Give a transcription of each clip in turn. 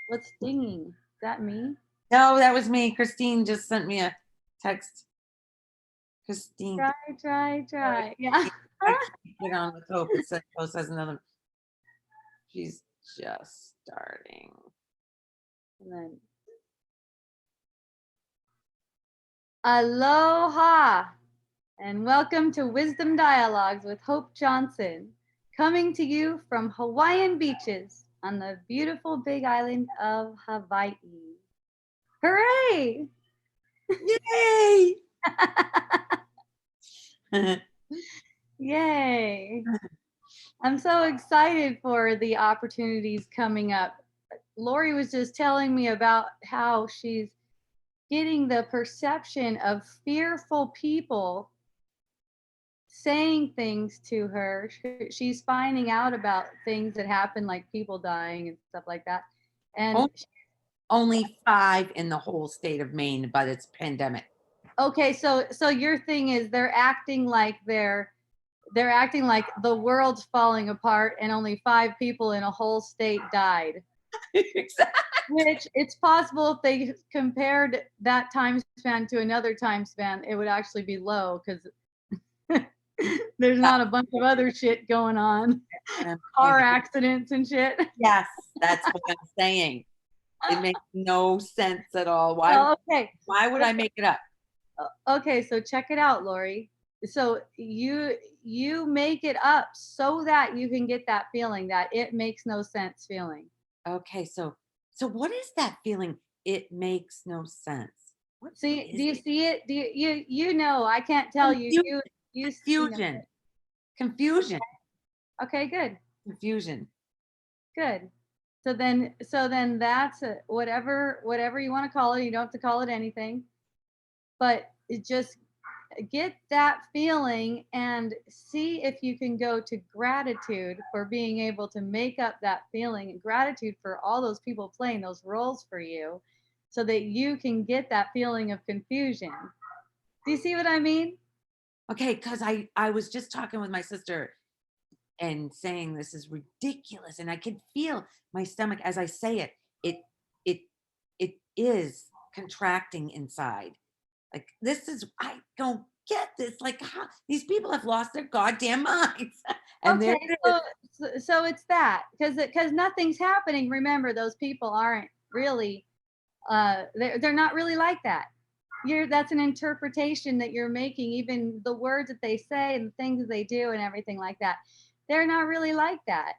What's dinging? Is that me? No, that was me. Christine just sent me a text. Christine, Try. Yeah. I can't get on with Hope. It says Post has another. She's just starting. And then, aloha, and welcome to Wisdom Dialogues with Hope Johnson, coming to you from Hawaiian beaches on the beautiful big island of Hawaii. Hooray! Yay! Yay! I'm so excited for the opportunities coming up. Lori was just telling me about how she's getting the perception of fearful people saying things to her. She's finding out about things that happen, like people dying and stuff like that. And Only 5 in the whole state of Maine, but it's pandemic. okay, so your thing is they're acting like the world's falling apart and only 5 people in a whole state died. Exactly. Which it's possible if they compared that time span to another time span, it would actually be low because there's not a bunch of other shit going on, car accidents and shit. Yes, that's what I'm saying. It makes no sense at all. Okay. Why would I make it up? Okay, so check it out, Lori. So you make it up so that you can get that feeling, that it makes no sense feeling. Okay, so what is that feeling? It makes no sense. See, do you see it? Do you know? I can't tell you. You Confusion. Confusion. Okay, good. Confusion. Good. So then that's whatever you want to call it. You don't have to call it anything, but just get that feeling and see if you can go to gratitude for being able to make up that feeling, and gratitude for all those people playing those roles for you, so that you can get that feeling of confusion. Do you see what I mean? Okay, because I was just talking with my sister and saying this is ridiculous, and I could feel my stomach as I say it. It it is contracting inside. Like, this is, I don't get this. Like, how these people have lost their goddamn minds. And Okay, there so it's that because nothing's happening. Remember, those people aren't really they're not really like that. That's an interpretation that you're making. Even the words that they say and the things that they do and everything like that, they're not really like that.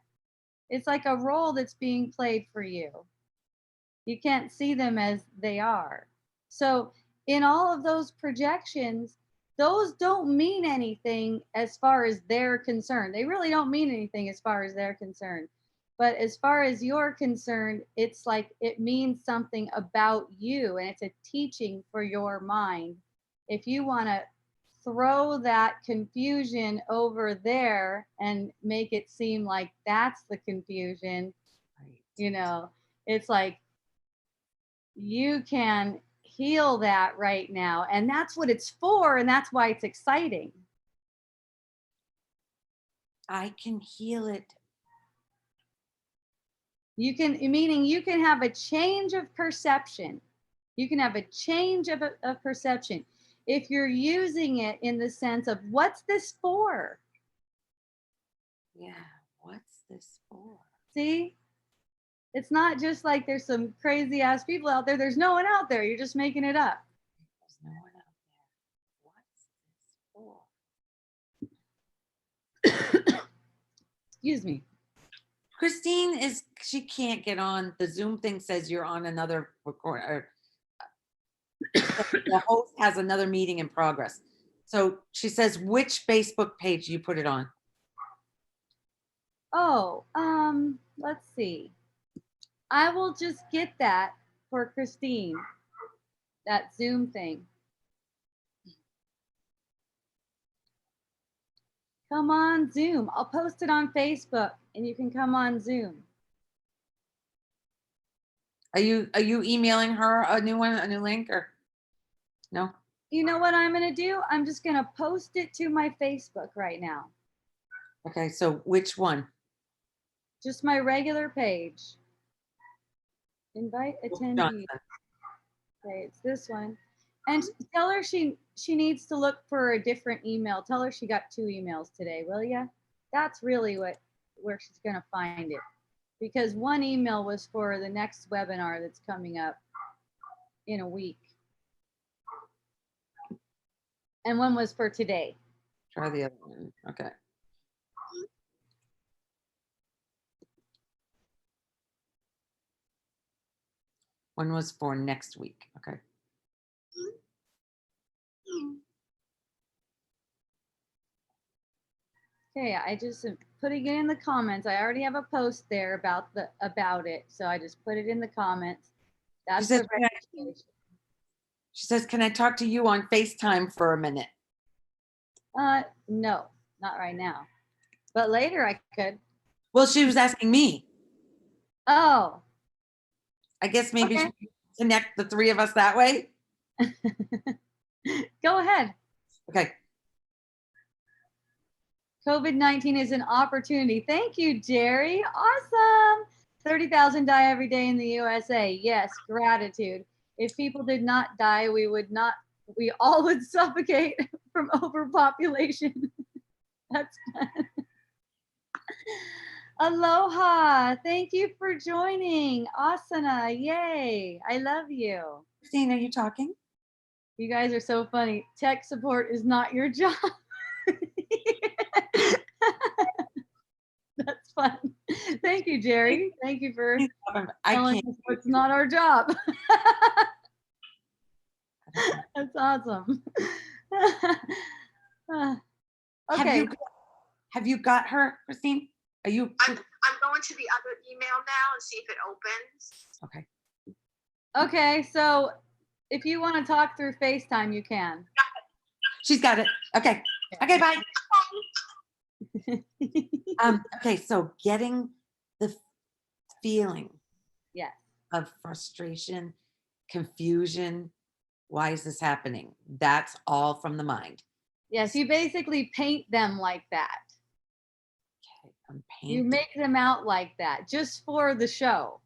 It's like a role that's being played for you. You can't see them as they are. So in all of those projections, those don't mean anything as far as they're concerned. They really don't mean anything as far as they're concerned. But as far as you're concerned, it's like it means something about you, and it's a teaching for your mind. If you want to throw that confusion over there and make it seem like that's the confusion, it's like you can heal that right now. And that's what it's for. And that's why it's exciting. I can heal it. Meaning you can have a change of perception. You can have a change of perception if you're using it in the sense of, what's this for? Yeah, what's this for? See? It's not just like there's some crazy ass people out there. There's no one out there. You're just making it up. There's no one out there. What's this for? Excuse me. Christine she can't get on. The Zoom thing says you're on another record. The host has another meeting in progress. So she says, which Facebook page you put it on? Oh, let's see. I will just get that for Christine, that Zoom thing. Come on Zoom. I'll post it on Facebook and you can come on Zoom. Are you emailing her a new link, or no? You know what I'm going to do? I'm just going to post it to my Facebook right now. Okay, so which one? Just my regular page. Invite attendee. Johnson. Okay, it's this one. And tell her she needs to look for a different email. Tell her she got 2 emails today, will ya? That's really where she's gonna find it. Because one email was for the next webinar that's coming up in a week. And one was for today. Try the other one. Okay. One was for next week. Okay. Okay, I just am putting it in the comments. I already have a post there about it, so I just put it in the comments. That's says, the "Can I-" registration. She says, "Can I talk to you on FaceTime for a minute?" No, not right now, but later I could. Well, she was asking me. Oh, I guess maybe okay. she can connect the 3 of us that way. Go ahead. Okay. COVID-19 is an opportunity. Thank you, Jerry. Awesome. 30,000 die every day in the USA. Yes, gratitude. If people did not die, we all would suffocate from overpopulation. That's fun. Aloha. Thank you for joining. Asana. Yay. I love you. Christine, are you talking? You guys are so funny. Tech support is not your job. That's fun. Thank you, Jerry. Thank you for telling us it's not our job. That's awesome. Okay. Have you got her, Christine? Are you? I'm going to the other email now and see if it opens. Okay. Okay, so if you want to talk through FaceTime, you can. She's got it. Okay. Okay, bye. Okay, so getting the feeling Yes. of frustration, confusion, why is this happening? That's all from the mind. Yes, you basically paint them like that. Okay, I'm painting. You make them out like that just for the show.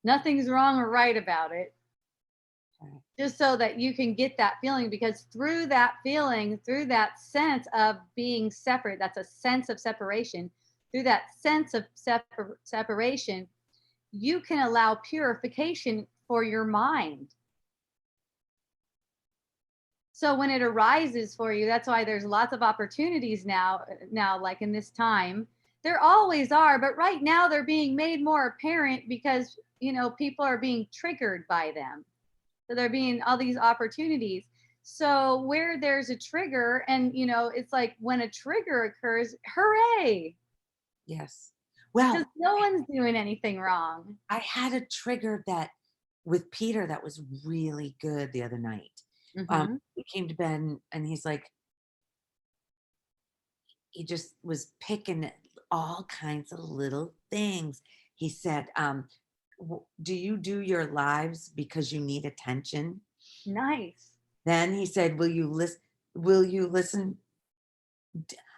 Nothing's wrong or right about it. Okay. Just so that you can get that feeling, because through that feeling, through that sense of being separate, that's a sense of separation. Through that sense of separation, you can allow purification for your mind. So when it arises for you, that's why there's lots of opportunities now, like in this time. There always are, but right now they're being made more apparent because, people are being triggered by them. So there being all these opportunities. So where there's a trigger, and it's like when a trigger occurs, hooray. Yes. Well, because no one's doing anything wrong. I had a trigger that with Peter that was really good the other night. He came to bed and he's like, he just was picking at all kinds of little things. He said, do you do your lives because you need attention? Nice. Then he said, will you listen?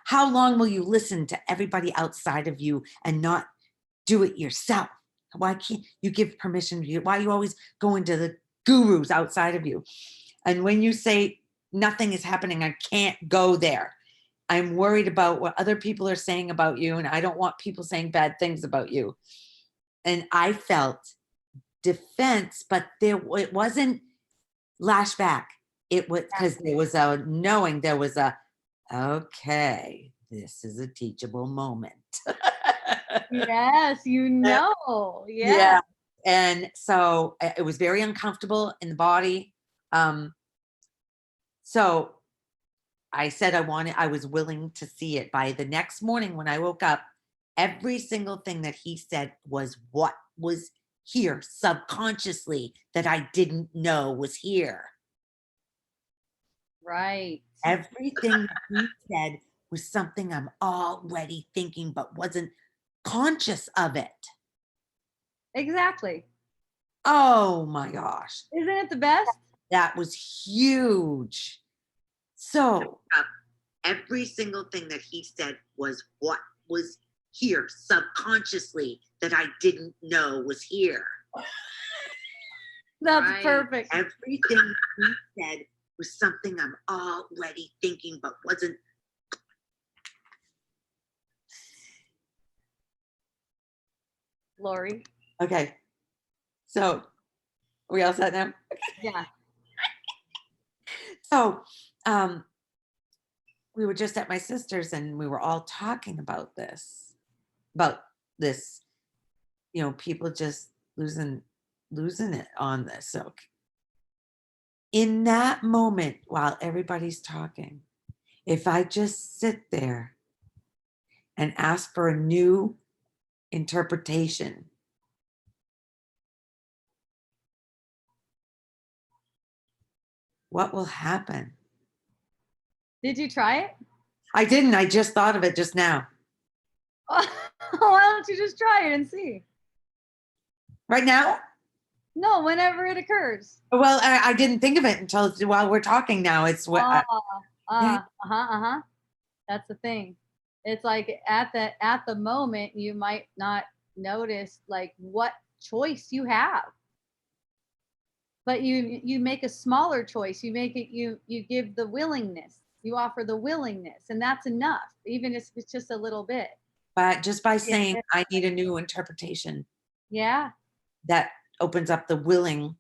How long will you listen to everybody outside of you and not do it yourself? Why can't you give permission? Why are you always going to the gurus outside of you? And when you say nothing is happening, I can't go there. I'm worried about what other people are saying about you, and I don't want people saying bad things about you. And I felt defense, but it wasn't lashback. It was because there was a knowing, there was a, okay, this is a teachable moment. Yes, Yeah. Yeah. And so it was very uncomfortable in the body. So I said I was willing to see it. By the next morning when I woke up, every single thing that he said was what was here subconsciously that I didn't know was here. Right. Everything that he said was something I'm already thinking, but wasn't conscious of it. Exactly. Oh my gosh. Isn't it the best? That was huge. So every single thing that he said was what was here subconsciously that I didn't know was here. That's Right. perfect. Everything he said was something I'm already thinking, but wasn't. Lori. Okay. So we all set now? Yeah. So we were just at my sister's and we were all talking about this, people just losing it on this. So in that moment, while everybody's talking, if I just sit there and ask for a new interpretation, what will happen? Did you try it? I didn't. I just thought of it just now. Why don't you just try it and see? Right now? No, whenever it occurs. Well, I didn't think of it until while we're talking now. It's what. That's the thing. It's like at the moment you might not notice like what choice you have. But you make a smaller choice. You make it you give the willingness. You offer the willingness, and that's enough, even if it's just a little bit. But just by saying I need a new interpretation, Yeah, that opens up the willing.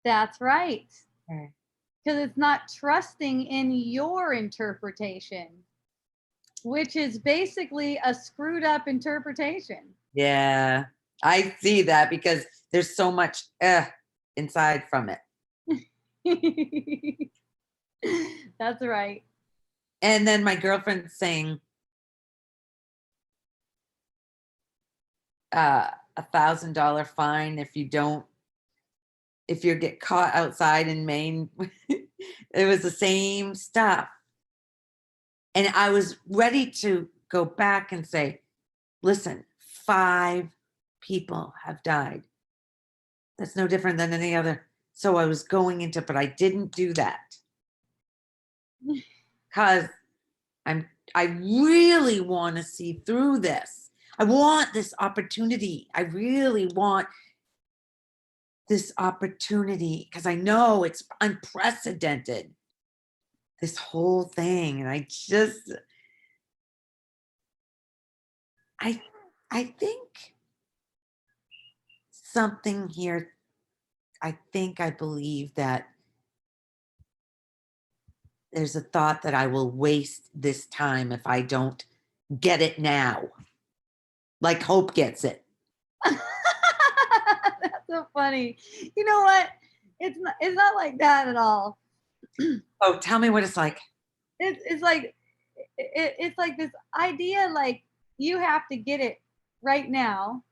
that's right. Okay. Because it's not trusting in your interpretation, which is basically a screwed up interpretation. Yeah, I see that because there's so much inside from it. That's right. And then my girlfriend's saying $1,000 fine if you get caught outside in Maine. It was the same stuff. And I was ready to go back and say, listen, 5 people have died. That's no different than any other. So I was going into, but I didn't do that. Because I really want to see through this. I want this opportunity. I really want this opportunity because I know it's unprecedented, this whole thing. And I think something here, I believe that there's a thought that I will waste this time if I don't get it now. Like Hope gets it. That's so funny. You know what? It's not like that at all. Oh, tell me what it's like. It's like it's like this idea like you have to get it right now.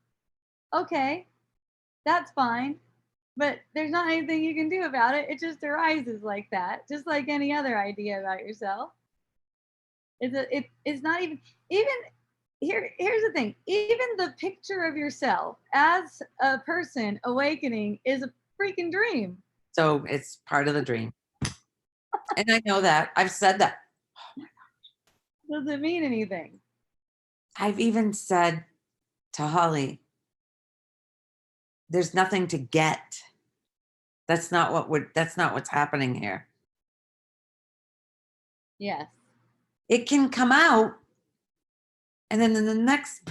Okay, that's fine. But there's not anything you can do about it. It just arises like that, just like any other idea about yourself. It's not even here's the thing. Even the picture of yourself as a person awakening is a freaking dream. So it's part of the dream. And I know that. I've said that. Doesn't mean anything. I've even said to Holly, there's nothing to get. That's not what's happening here. Yes. It can come out. And then in the next,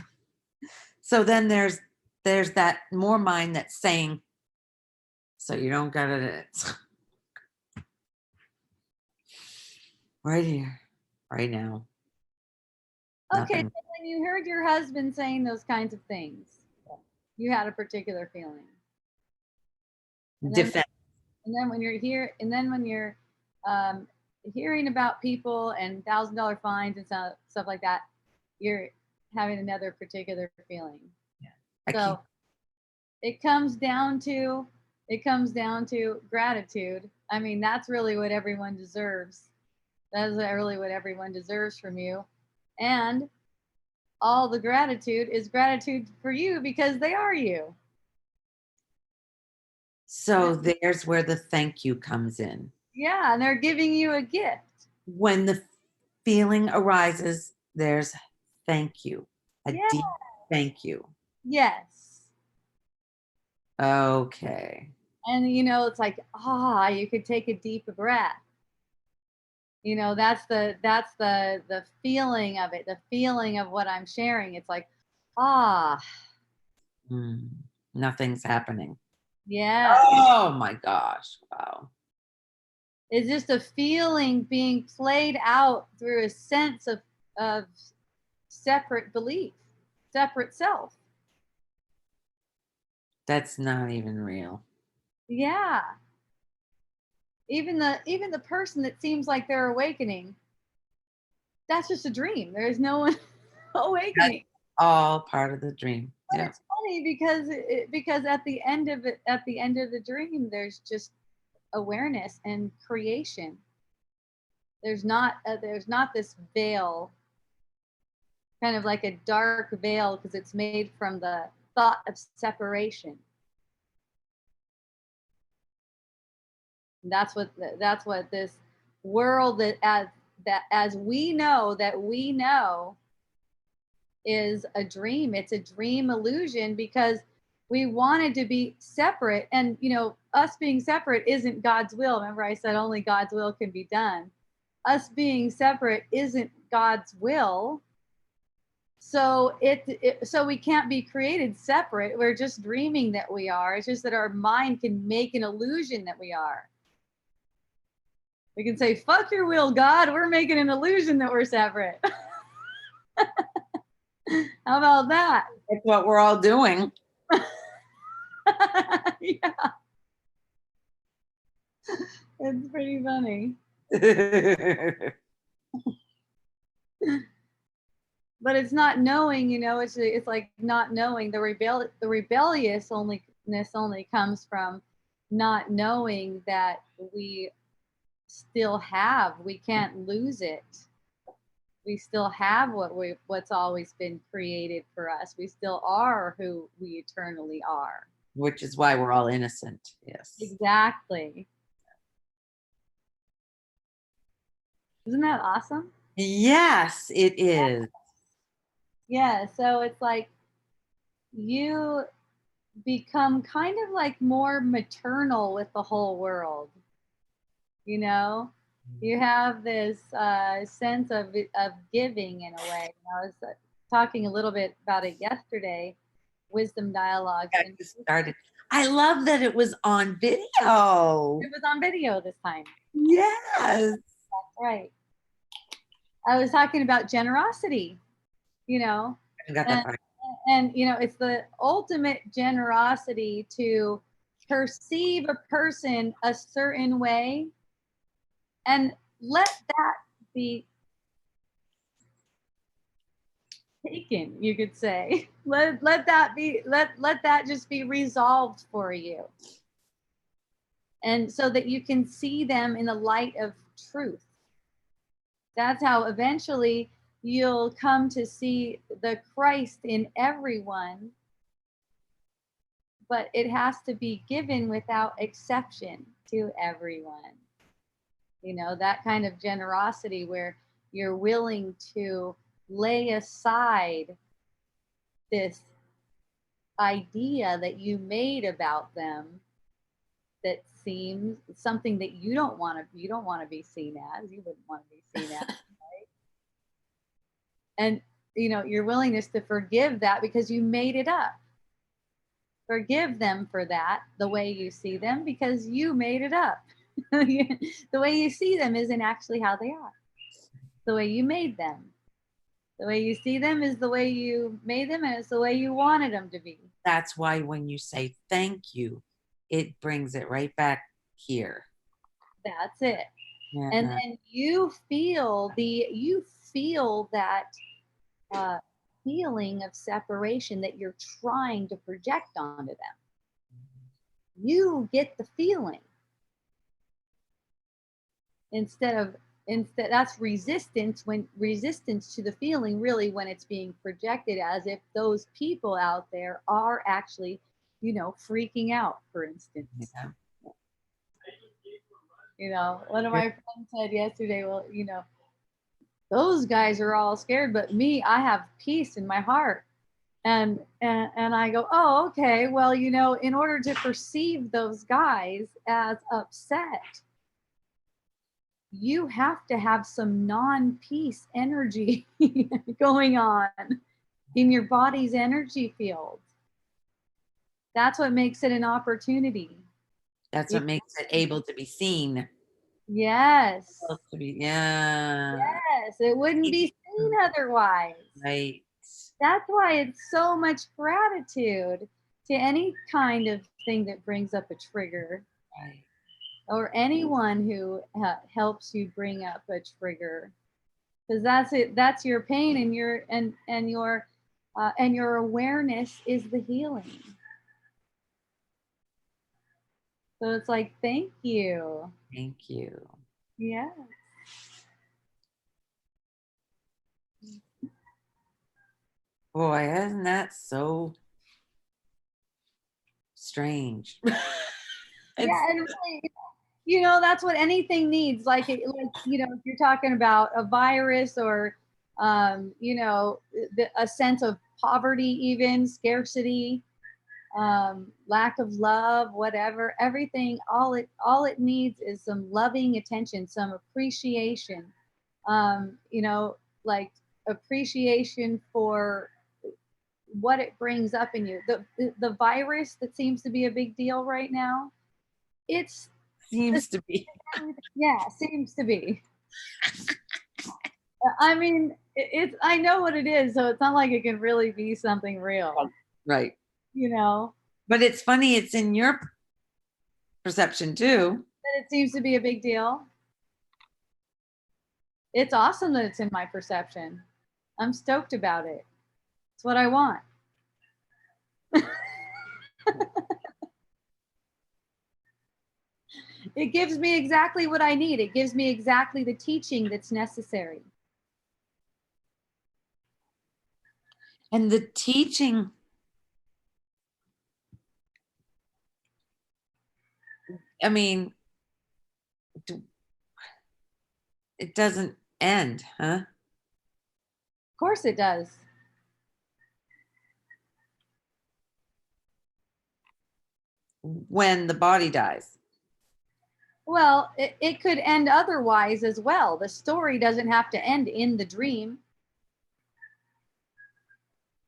so then there's that more mind that's saying, so you don't got it. Right here, right now. Okay, Nothing. so when you heard your husband saying those kinds of things, you had a particular feeling. And then, Defense. and then when you're here, and then when you're hearing about people and $1,000 fines and stuff like that, you're having another particular feeling. Yeah. So it comes down to gratitude. I mean, that's really what everyone deserves. That is really what everyone deserves from you. And all the gratitude is gratitude for you because they are you. So there's where the thank you comes in. Yeah, and they're giving you a gift. When the feeling arises, there's thank you. A deep thank you. Yes. Okay. And it's like, you could take a deep breath. That's the feeling of it, the feeling of what I'm sharing. It's like, ah, Mm, nothing's happening. yeah. Oh my gosh. Wow. It's just a feeling being played out through a sense of separate belief, separate self. That's not even real. Yeah. Even the person that seems like they're awakening, that's just a dream. There's no one awakening. All part of the dream. But Yeah. it's funny because at the end of it, at the end of the dream, there's just awareness and creation. There's not this veil, kind of like a dark veil, because it's made from the thought of separation. That's what this world that as we know is a dream. It's a dream illusion because we wanted to be separate, and us being separate isn't God's will. Remember I said only God's will can be done. Us being separate isn't God's will. So so we can't be created separate. We're just dreaming that we are. It's just that our mind can make an illusion that we are. We can say, fuck your will, God. We're making an illusion that we're separate. How about that? That's what we're all doing. Yeah, it's pretty funny. But it's not knowing, it's like not knowing. The rebellious only comes from not knowing that we can't lose it. We still have what's always been created for us. We still are who we eternally are. Which is why we're all innocent. Yes. Exactly. Isn't that awesome? Yes, it is. Yeah, so it's like you become kind of like more maternal with the whole world. You have this sense of giving in a way. I was talking a little bit about it yesterday, wisdom dialogues, Yeah, and you started. I love that it was on video. it was on video this time. Yes. Right. I was talking about generosity, I got that and, part. and it's the ultimate generosity to perceive a person a certain way and let that be taken, you could say. Let that just be resolved for you, and so that you can see them in the light of truth. That's how eventually you'll come to see the Christ in everyone, but it has to be given without exception to everyone. That kind of generosity where you're willing to lay aside this idea that you made about them that seems something that you don't want to be seen as. You wouldn't want to be seen as, right? And your willingness to forgive that because you made it up. Forgive them for that, the way you see them, because you made it up. The way you see them isn't actually how they are. The way you made them. The way you see them is the way you made them, and it's the way you wanted them to be. That's why when you say thank you, it brings it right back here. That's it. Yeah. And then you feel that feeling of separation that you're trying to project onto them. You get the feeling instead that's resistance to the feeling, really, when it's being projected as if those people out there are actually freaking out, for instance. One of my friends said yesterday, well, those guys are all scared, but me, I have peace in my heart. And I go, oh, okay. Well, in order to perceive those guys as upset, you have to have some non-peace energy going on in your body's energy field. That's what makes it an opportunity. That's what makes it able to be seen. Yes. To be, yeah. Yes, it wouldn't be seen otherwise. Right. That's why it's so much gratitude to any kind of thing that brings up a trigger, Right. or anyone who helps you bring up a trigger, because that's it. That's your pain, and your awareness is the healing. So it's like, thank you. Thank you. Yeah. Boy, isn't that so strange? Yeah, and really, that's what anything needs. If you're talking about a virus, or a sense of poverty, even scarcity, lack of love, whatever, everything, all it needs is some loving attention, some appreciation, like appreciation for what it brings up in you. The virus that seems to be a big deal right now, it's Seems to be. yeah, seems to be. I mean, I know what it is, so it's not like it can really be something real. Right. But it's funny, it's in your perception too. That it seems to be a big deal. It's awesome that it's in my perception. I'm stoked about it. It's what I want. It gives me exactly what I need. It gives me exactly the teaching that's necessary. And the teaching, I mean, it doesn't end, huh? Of course it does. When the body dies. Well, it could end otherwise as well. The story doesn't have to end in the dream.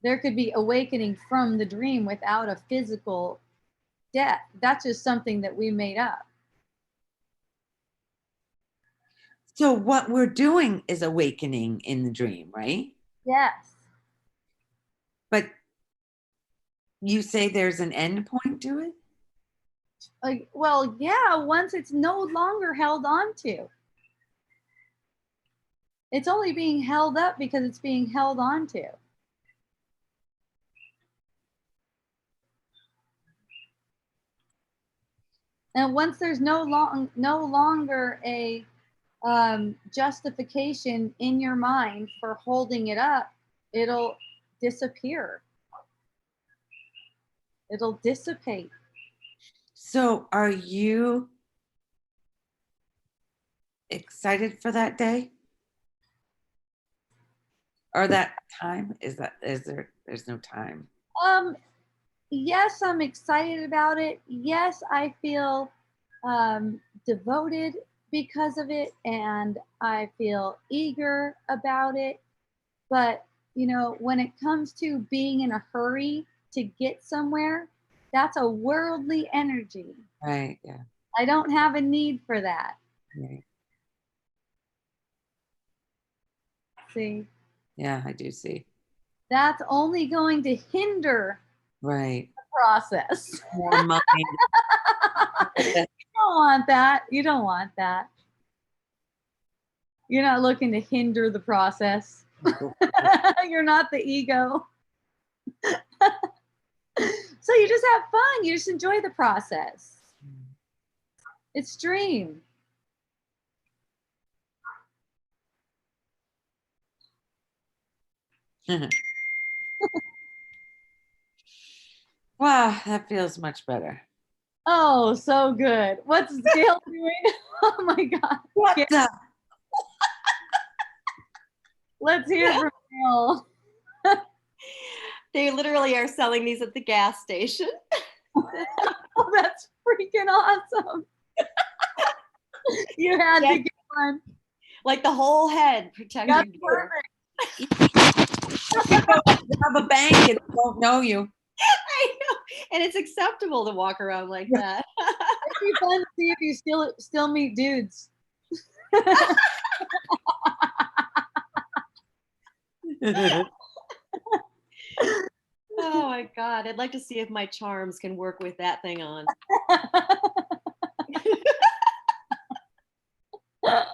There could be awakening from the dream without a physical death. That's just something that we made up. So what we're doing is awakening in the dream, right? Yes. But you say there's an end point to it? Well, yeah, once it's no longer held on to. It's only being held up because it's being held on to. And once there's no longer a justification in your mind for holding it up, it'll disappear. It'll dissipate. So are you excited for that day? Or that time? There's no time? Yes, I'm excited about it. Yes, I feel devoted because of it, and I feel eager about it. But, when it comes to being in a hurry to get somewhere, that's a worldly energy. Right, yeah. I don't have a need for that. Right. See? Yeah, I do see. That's only going to hinder Right. the process. More mind. You don't want that. You don't want that. You're not looking to hinder the process. You're not the ego. So you just have fun. You just enjoy the process. It's dream. Wow, that feels much better. Oh, so good. What's Gail doing? Oh my God. What Gail, the? let's hear from Gail. They literally are selling these at the gas station. Oh, that's freaking awesome. You had Yeah. to get one. Like the whole head protective That's gear. perfect. Rob a bank and they don't know you. I know. And it's acceptable to walk around like that. It'd be fun to see if you still meet dudes. Oh my God. I'd like to see if my charms can work with that thing on. That's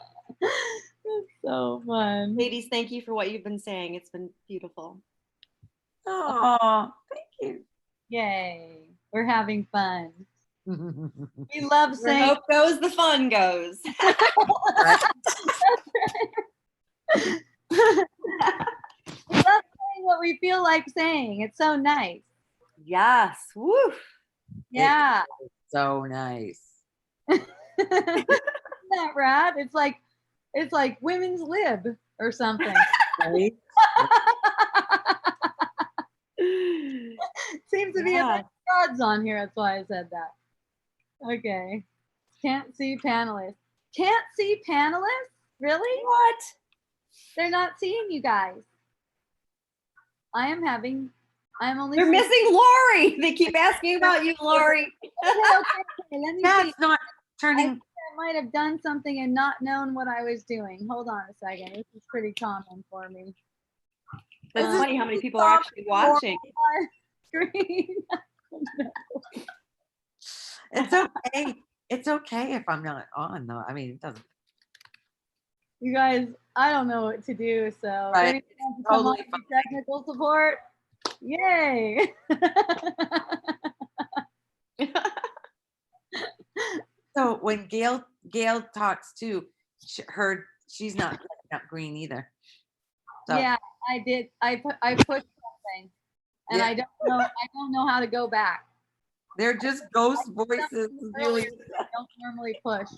so fun. Ladies, thank you for what you've been saying. It's been beautiful. Oh, thank Yay. We're having fun. you. We love Where saying hope goes, the fun goes. we love saying what we feel like saying. It's so nice. Yes. Woo. Yeah. So nice. Isn't that rad? It's like women's lib or something. Right? Seems to be a Yeah. bunch of gods on here. That's why I said that. Okay. Can't see panelists. Can't see panelists? Really? What? They're not seeing you guys. I'm only They're seeing- missing Lori. They keep asking about you, Lori. Okay, let me see. That's not turning. I might have done something and not known what I was doing. Hold on a second. This is pretty common for me. It's Um, funny how many people are actually watching. Screen. It's okay. It's okay if I'm not on though. I mean, it doesn't. You guys, I don't know what to do. So if Right. anyone wants to come Totally on for technical support, yay. So when Gail talks too, she's not picking up green either. So Yeah, I did. I pushed something, and Yeah. I don't know how to go back. they're just ghost voices. Earlier, I don't normally push.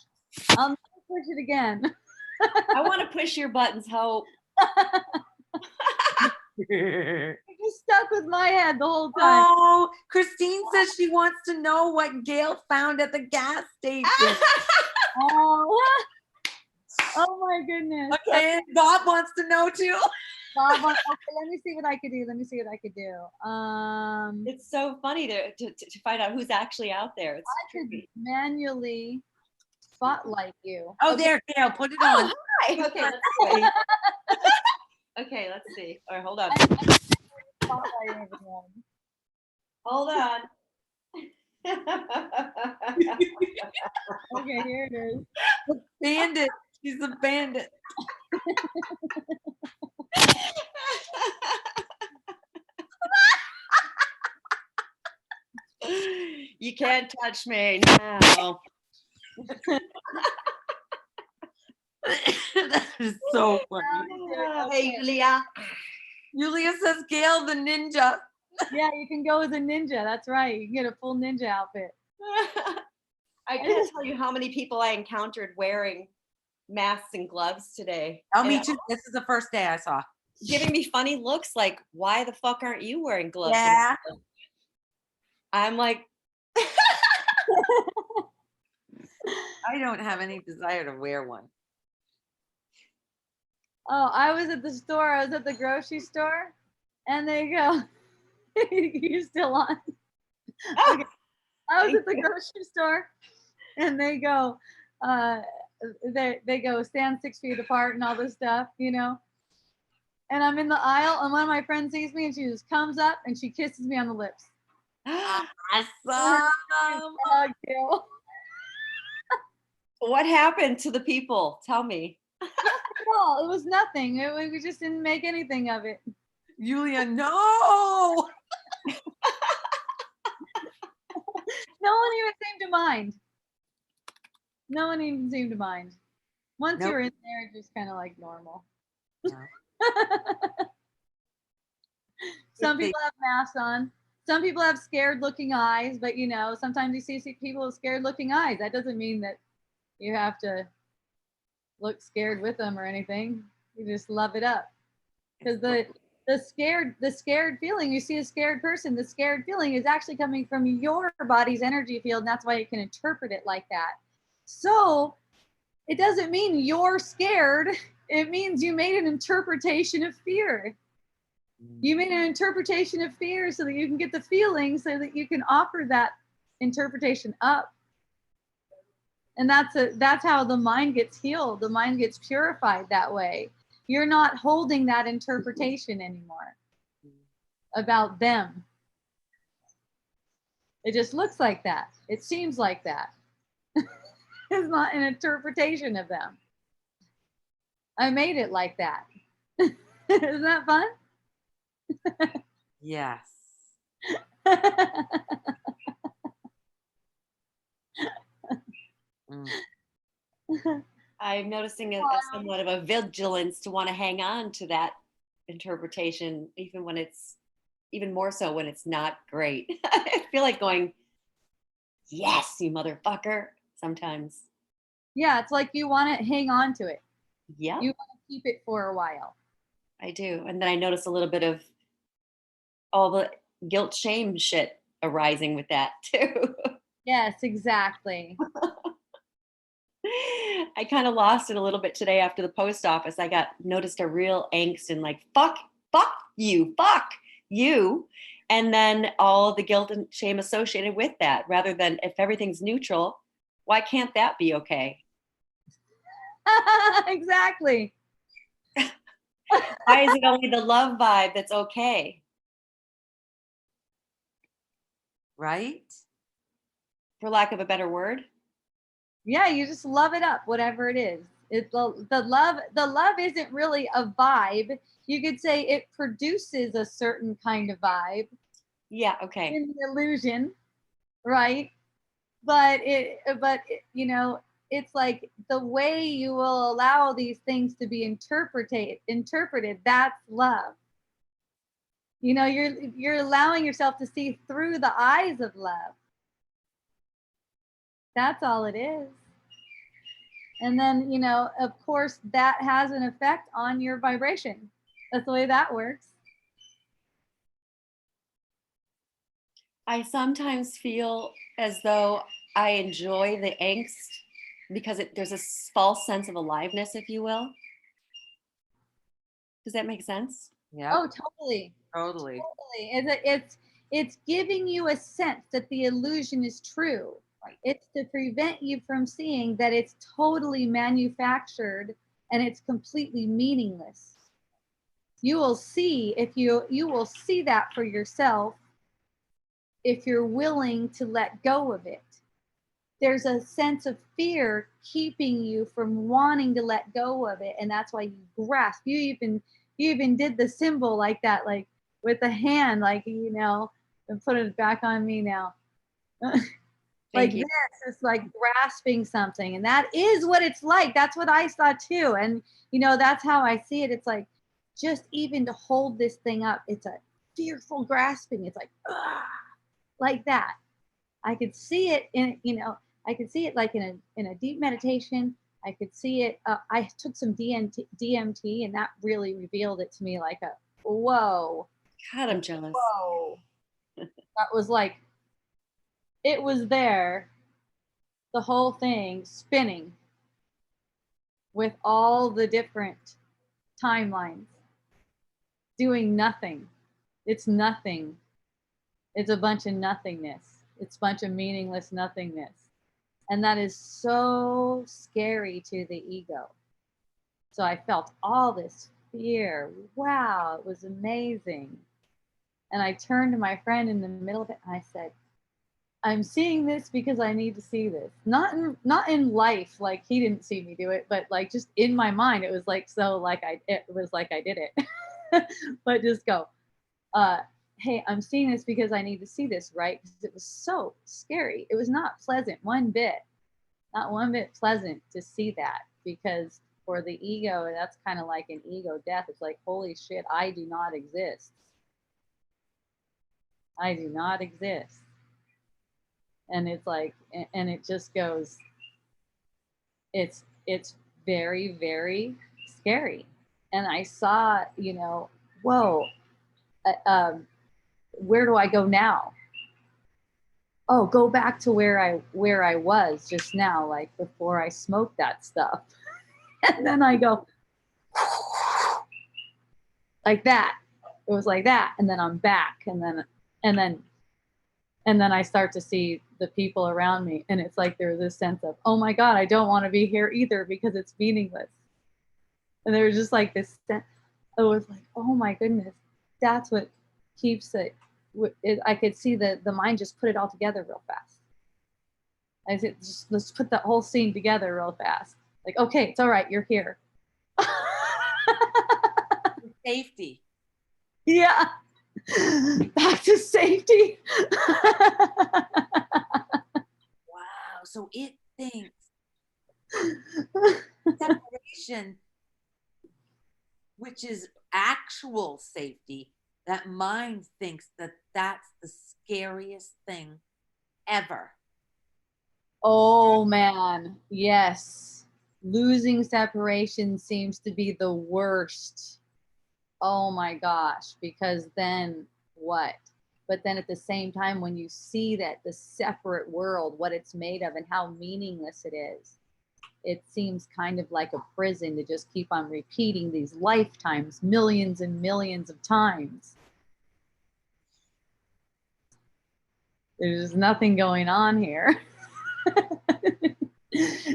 I'll never push it again. I want to push your buttons, Hope. I just stuck with my head the whole time. Oh, Christine says she wants to know what Gail found at the gas station. Oh, oh my goodness. Okay, and Bob wants to know too. Bob, okay, let me see what I could do. It's so funny to find out who's actually out there. It's I could tricky. manually spotlight you. Oh, there, Gail, put it on. Hi. Okay, let's see. Okay, let's see. All right, hold on. Spotlight everyone. Hold on. Okay, here it is. Bandit. She's a bandit. You can't touch me now. That is so funny. Hey, Julia. Julia says Gail the ninja. Yeah, you can go as a ninja. That's right. You can get a full ninja outfit. I can't tell you how many people I encountered wearing masks and gloves today. Oh, And me too. This is the first day I saw. Giving me funny looks like, why the fuck aren't you wearing gloves? Yeah. I'm like, I don't have any desire to wear one. Oh, I was at the store. I was at the grocery store, and they go, "You're still on." Okay. I was at the grocery store, and they go, they go stand 6 feet apart and all this stuff, you know. And I'm in the aisle, and one of my friends sees me, and she just comes up and she kisses me on the lips. Awesome. Hug you. what happened to the people? Tell me. Well, it was nothing. We just didn't make anything of it. Julia, no. No one even seemed to mind. No one even seemed to mind. Once Nope. you're in there, it's just kind of like normal. Yeah. Some If they- people have masks on. Some people have scared looking eyes, but you know, sometimes you see people with scared looking eyes. That doesn't mean that you have to look scared with them or anything. You just love it up. Because the the scared feeling, you see a scared person, the scared feeling is actually coming from your body's energy field, and that's why you can interpret it like that. So it doesn't mean you're scared. It means you made an interpretation of fear. You made an interpretation of fear so that you can get the feeling, so that you can offer that interpretation up. And that's how the mind gets healed. The mind gets purified that way. You're not holding that interpretation anymore about them. It just looks like that. It seems like that. It's not an interpretation of them. I made it like that. Isn't that fun? Yes. Mm. I'm noticing a somewhat of a vigilance to want to hang on to that interpretation, even more so when it's not great. I feel like going, yes, you motherfucker, sometimes. Yeah, it's like you want to hang on to it. Yeah, You want to keep it for a while. I do. And then I notice a little bit of all the guilt, shame shit arising with that too. Yes, exactly. I kind of lost it a little bit today after the post office. I noticed a real angst and like, fuck you. And then all the guilt and shame associated with that, rather than if everything's neutral, why can't that be okay? Exactly. Why is it only the love vibe that's okay? Right? For lack of a better word. Yeah, you just love it up, whatever it is. It's the love isn't really a vibe. You could say it produces a certain kind of vibe Yeah, okay. in the illusion, right? But you know, it's like the way you will allow these things to be interpreted, that's love. You know, you're allowing yourself to see through the eyes of love. That's all it is. And then, you know, of course, that has an effect on your vibration. That's the way that works. I sometimes feel as though I enjoy the angst because there's a false sense of aliveness, if you will. Does that make sense? Yeah. Oh, totally. Totally. Totally. It's giving you a sense that the illusion is true. Right. It's to prevent you from seeing that it's totally manufactured and it's completely meaningless. You will see you will see that for yourself if you're willing to let go of it. There's a sense of fear keeping you from wanting to let go of it, and that's why you grasp. You even did the symbol like that, like with the hand, like, you know, and put it back on me now. Like you. this, it's like grasping something, and that is what it's like. That's what I saw too, and you know, that's how I see it. It's like just even to hold this thing up, it's a fearful grasping. It's like like that. I could see it in, you know, I could see it like in a deep meditation. I could see it. I took some DMT, and that really revealed it to me. Like a whoa, God, I'm jealous. whoa. That was like, it was there, the whole thing spinning with all the different timelines, doing nothing. It's nothing. It's a bunch of nothingness. It's a bunch of meaningless nothingness. And that is so scary to the ego. So I felt all this fear. Wow, it was amazing. And I turned to my friend in the middle of it and I said, I'm seeing this because I need to see this. Not in life, like he didn't see me do it, but like just in my mind, it was like, so like it was like I did it. But just go, hey, I'm seeing this because I need to see this, right? Because it was so scary. It was not pleasant one bit, not one bit pleasant to see that, because for the ego, that's kind of like an ego death. It's like, holy shit, I do not exist. I do not exist. And it's like, and it just goes, it's very, very scary. And I saw, you know, whoa, where do I go now? Oh, go back to where I was just now, like before I smoked that stuff. And then I go like that. It was like that, and then I'm back, and then I start to see the people around me, and it's like there's this sense of, oh my God, I don't want to be here either because it's meaningless. And there was just like this sense. It was like, oh my goodness, that's what keeps it. I could see the mind just put it all together real fast. I said, just let's put that whole scene together real fast. Like, okay, it's all right, you're here. Safety. Yeah. Back to safety. Wow. So it thinks separation, which is actual safety, that mind thinks that that's the scariest thing ever. Oh man, yes. Losing separation seems to be the worst. Oh my gosh, because then what? But then at the same time, when you see that the separate world, what it's made of and how meaningless it is, it seems kind of like a prison to just keep on repeating these lifetimes, millions and millions of times. There's nothing going on here.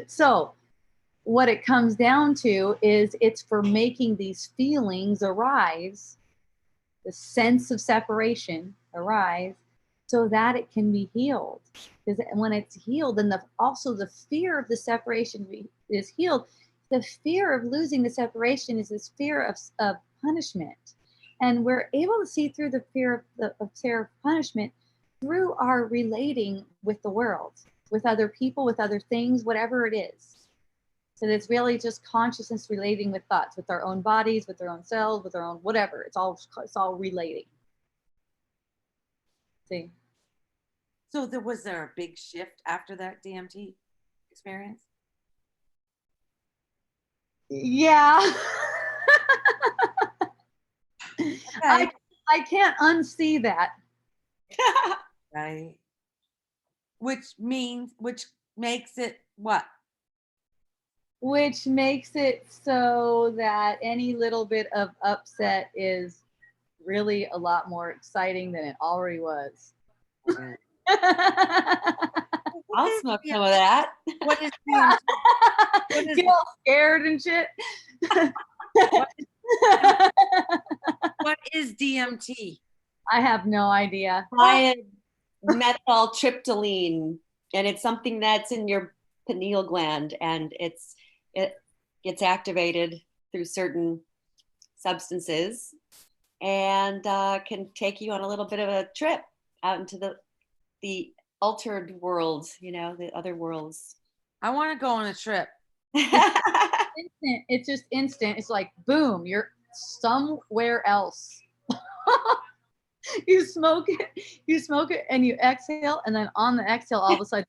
So what it comes down to is it's for making these feelings arise, the sense of separation arise, so that it can be healed. Because when it's healed, and also the fear of the separation is healed, the fear of losing the separation is this fear of punishment. And we're able to see through the fear of punishment through our relating with the world, with other people, with other things, whatever it is. So it's really just consciousness relating with thoughts, with our own bodies, with our own cells, with our own whatever. It's all relating. See? So was there a big shift after that DMT experience? Yeah. Okay. I can't unsee that. Right. Which makes it what? Which makes it so that any little bit of upset is really a lot more exciting than it already was. Okay. I'll smoke some of that. What is DMT? What is Get all scared and shit. What is DMT? I have no idea. Methyltryptamine, and it's something that's in your pineal gland, and it gets activated through certain substances, and can take you on a little bit of a trip out into the altered world, the other worlds. I want to go on a trip. Instant. It's just instant. It's like boom, you're somewhere else. You smoke it and you exhale, and then on the exhale, all of a sudden,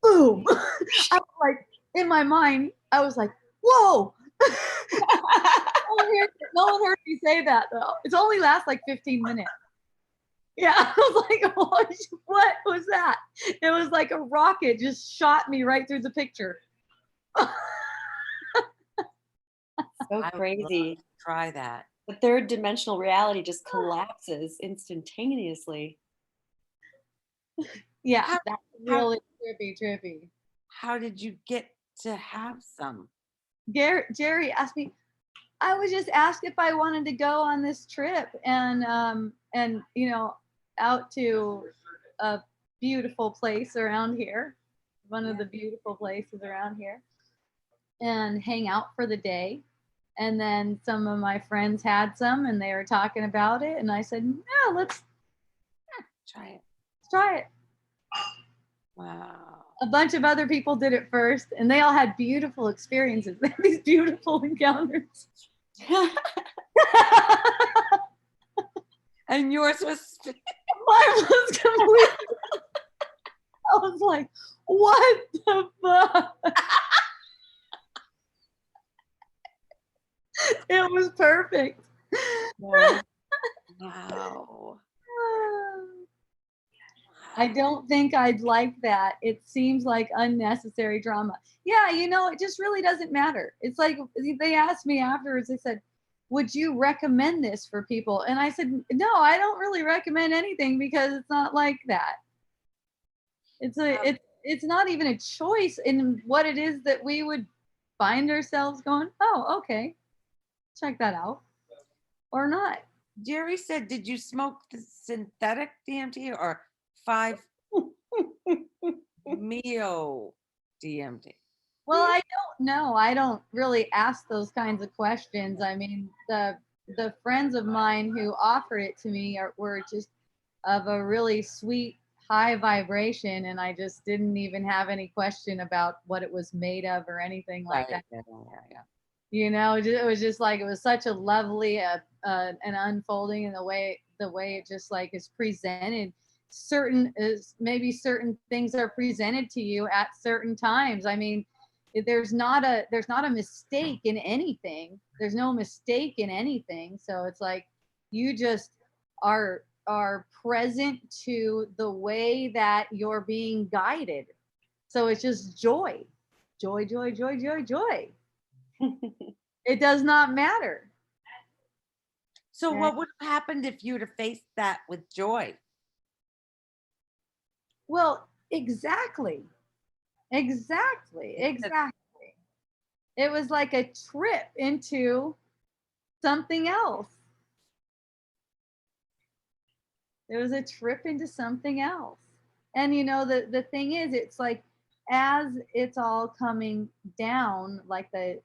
boom. I was like, in my mind, I was like, whoa. No one heard me say that though. It only lasts like 15 minutes. Yeah, I was like, what was that? It was like a rocket just shot me right through the picture. So I would love crazy. to try that. The third dimensional reality just collapses instantaneously. Yeah, that's really trippy. How did you get to have some? Jerry asked me. I was just asked if I wanted to go on this trip and out to a beautiful place around here, one of the beautiful places around here, and hang out for the day. And then some of my friends had some, and they were talking about it, and I said, "Yeah, let's Try it. try it." Wow. A bunch of other people did it first, and they all had beautiful experiences, these beautiful encounters. And yours was Mine was completely. I was like, "What the fuck?" It was perfect. Wow. I don't think I'd like that. It seems like unnecessary drama. Yeah, it just really doesn't matter. It's like they asked me afterwards, they said, would you recommend this for people? And I said, no, I don't really recommend anything because it's not like that. It's not even a choice in what it is that we would find ourselves going, oh, okay, check that out. Or not. Jerry said, did you smoke the synthetic DMT or 5-meo DMT? Well, I don't know. I don't really ask those kinds of questions. I mean, the friends of mine who offered it to me were just of a really sweet, high vibration, and I just didn't even have any question about what it was made of or anything like that. Yeah. It was just like it was such a lovely an unfolding, and the way it just like is presented. Maybe certain things are presented to you at certain times. I mean, there's not a mistake in anything. There's no mistake in anything. So it's like you just are present to the way that you're being guided. So it's just joy. Joy, joy, joy, joy, joy. It does not matter. So Yeah. what would have happened if you'd have faced that with joy? Well, exactly. Exactly. It was like a trip into something else. It was a trip into something else. And the thing is, it's like as it's all coming down, like the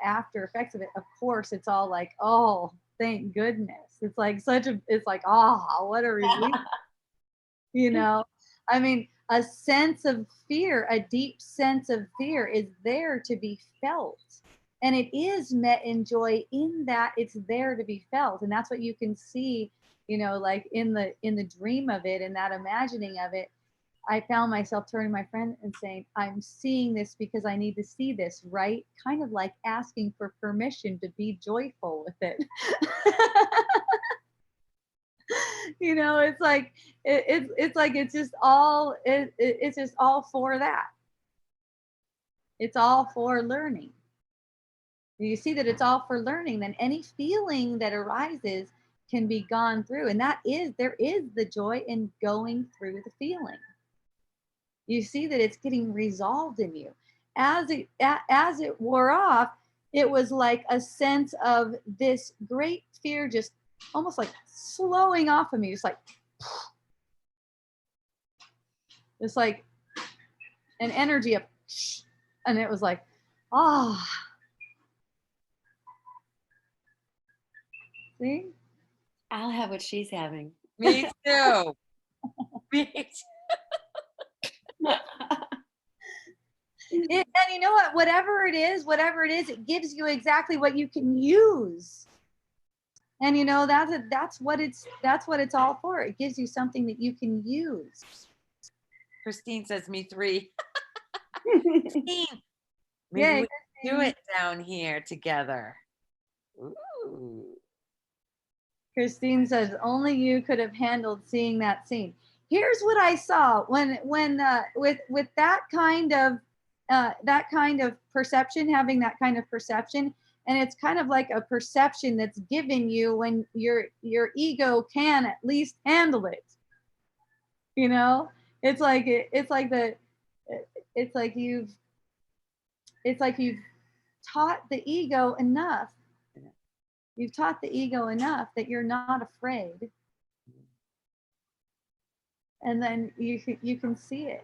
after effects of it, of course, it's all like, oh, thank goodness. It's like oh, what a relief. I mean, a sense of fear, a deep sense of fear is there to be felt. And it is met in joy in that it's there to be felt. And that's what you can see, like in the dream of it and that imagining of it. I found myself turning to my friend and saying, I'm seeing this because I need to see this, right? Kind of like asking for permission to be joyful with it. It's like it's like it's just all for that. It's all for learning. You see that it's all for learning, then any feeling that arises can be gone through, and there is the joy in going through the feeling. You see that it's getting resolved in you. As it wore off, it was like a sense of this great fear just almost like slowing off of me. It's like an energy of, and it was like, ah. See? I'll have what she's having. Me too. Me too. And you know what? Whatever it is, it gives you exactly what you can use. And that's what it's all for. It gives you something that you can use. Christine says me 3. Christine, maybe Yeah, we can do it down here together. Ooh. Christine says only you could have handled seeing that scene. Here's what I saw when with that kind of perception, having that kind of perception, and it's kind of like a perception that's given you when your ego can at least handle it. It's like you've taught the ego enough. You've taught the ego enough that you're not afraid. And then you can see it.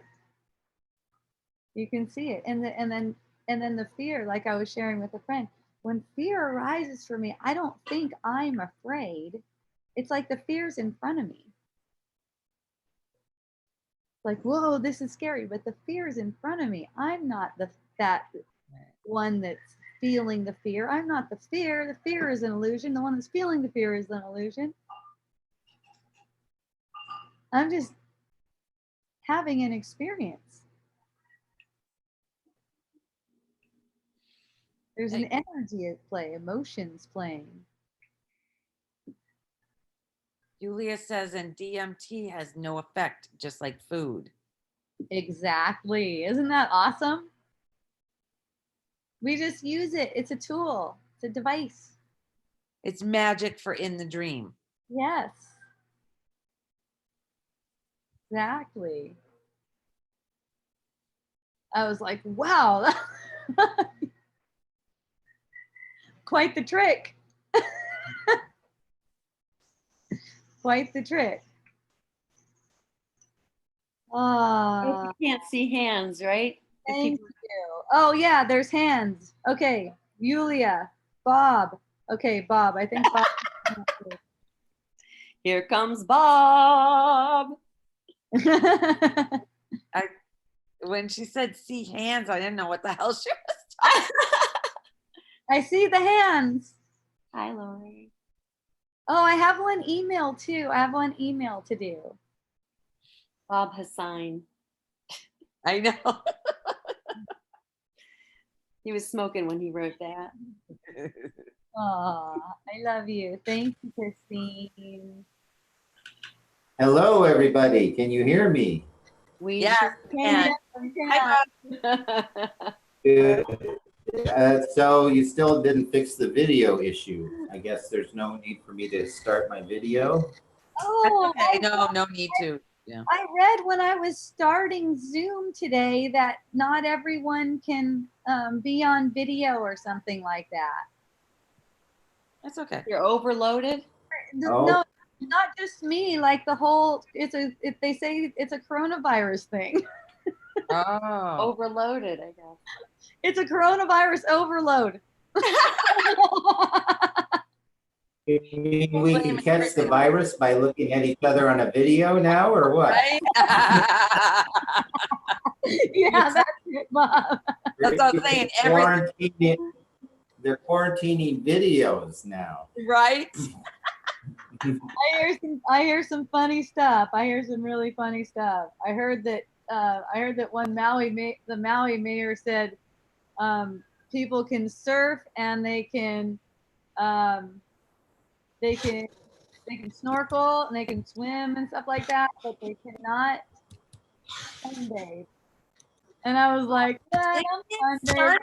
You can see it. And then the fear, like I was sharing with a friend, when fear arises for me, I don't think I'm afraid. It's like the fear's in front of me. Like, whoa, this is scary, but the fear's in front of me. I'm not that one that's feeling the fear. I'm not the fear. The fear is an illusion. The one that's feeling the fear is an illusion. I'm just having an experience. There's an energy at play, emotions playing. Julia says, and DMT has no effect, just like food. Exactly. Isn't that awesome? We just use it. It's a tool. It's a device. It's magic for in the dream. Yes. Exactly. I was like, wow. Quite the trick. Quite the trick. Ah, You can't see hands, right? If thank people- you. Oh yeah, there's hands. Okay, Yulia, Bob. Okay, Bob. I think Bob. Here comes Bob. When she said see hands, I didn't know what the hell she was talking. I see the hands. Hi, Lori. Oh, I have one email too. I have one email to do. Bob Hassan. I know. He was smoking when he wrote that. Oh, I love you. Thank you, Christine. Hello, everybody. Can you hear me? We Yes, sure and can. hi, Bob. Good. So you still didn't fix the video issue. I guess there's no need for me to start my video. Oh, Okay, no need to. I read when I was starting Zoom today that not everyone can be on video or something like that. That's okay. You're overloaded. Oh. No, not just me. Like the whole, they say it's a coronavirus thing. Oh. Overloaded, I guess. It's a coronavirus overload. You mean we can catch the virus by looking at each other on a video now, or what? Right? Yeah, that's it, Bob. That's what I'm saying, They're quarantining videos now. Right? I hear some funny stuff. I hear some really funny stuff. I heard that one the Maui mayor said people can surf and they can snorkel and they can swim and stuff like that, but they cannot sunbathe. And I was like, yeah, I'm sunbathing.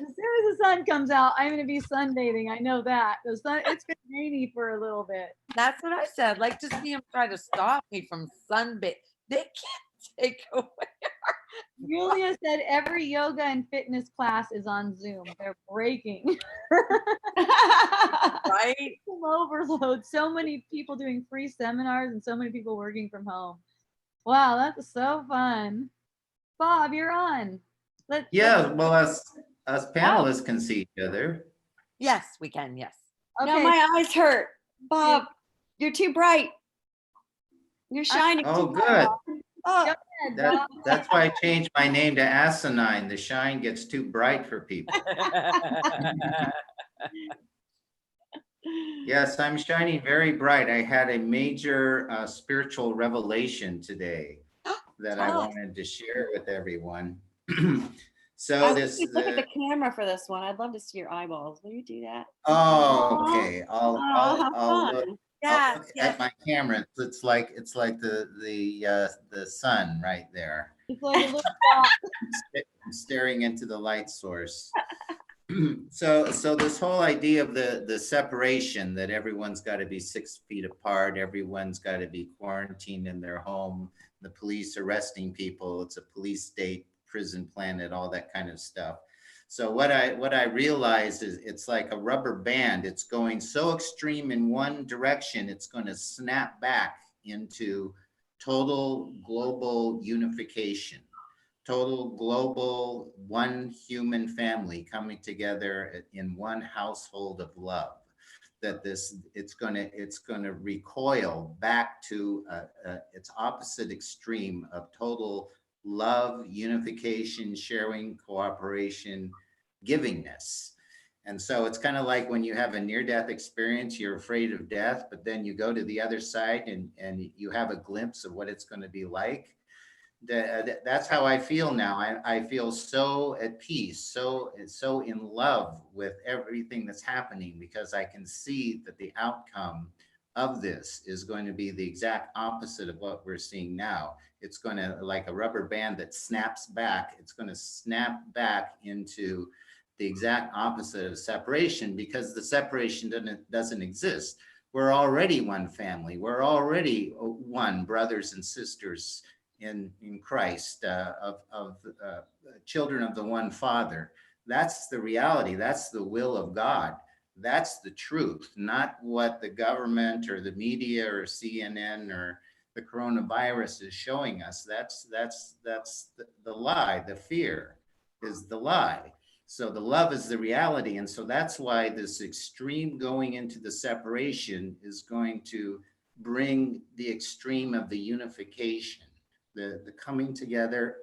As soon as the sun comes out, I'm going to be sunbathing. I know that. It's been rainy for a little bit. That's what I said. Like to see him try to stop me from sunbathing. They can't take away. Julia said every yoga and fitness class is on Zoom. They're breaking. Right? Overload. So many people doing free seminars and so many people working from home. Wow, that's so fun. Bob, you're on. Well, us panelists can see each other. Yes, we can. Yes. Okay. No, my eyes hurt. Bob, you're too bright. You're shining. Oh, too good. bright. Oh, Go ahead, Bob. That's why I changed my name to Asinine. The shine gets too bright for people. Yes, I'm shining very bright. I had a major spiritual revelation today that I wanted to share with everyone. So I this. wish you'd look at the camera for this one. I'd love to see your eyeballs. Will you do that? Oh, okay. I'll how look, fun. I'll Yes, look yes. at my camera. It's like the sun right there. It's like a little dot. I'm staring into the light source. So this whole idea of the separation, that everyone's got to be 6 feet apart, everyone's got to be quarantined in their home, the police arresting people, it's a police state, prison planet, all that kind of stuff. So what I realized is it's like a rubber band. It's going so extreme in one direction, it's going to snap back into total global unification. Total global one human family coming together in one household of love. That it's going to recoil back to its opposite extreme of total love, unification, sharing, cooperation, givingness. And so it's kind of like when you have a near-death experience, you're afraid of death, but then you go to the other side and you have a glimpse of what it's going to be like. That's how I feel now. I feel so at peace, so in love with everything that's happening, because I can see that the outcome of this is going to be the exact opposite of what we're seeing now. It's going to, like a rubber band that snaps back, it's going to snap back into the exact opposite of separation, because the separation doesn't exist. We're already one family. We're already one, brothers and sisters in Christ, of children of the one Father. That's the reality. That's the will of God. That's the truth, not what the government or the media or CNN or the coronavirus is showing us. That's the lie. The fear is the lie. So the love is the reality. And so that's why this extreme going into the separation is going to bring the extreme of the unification, the coming together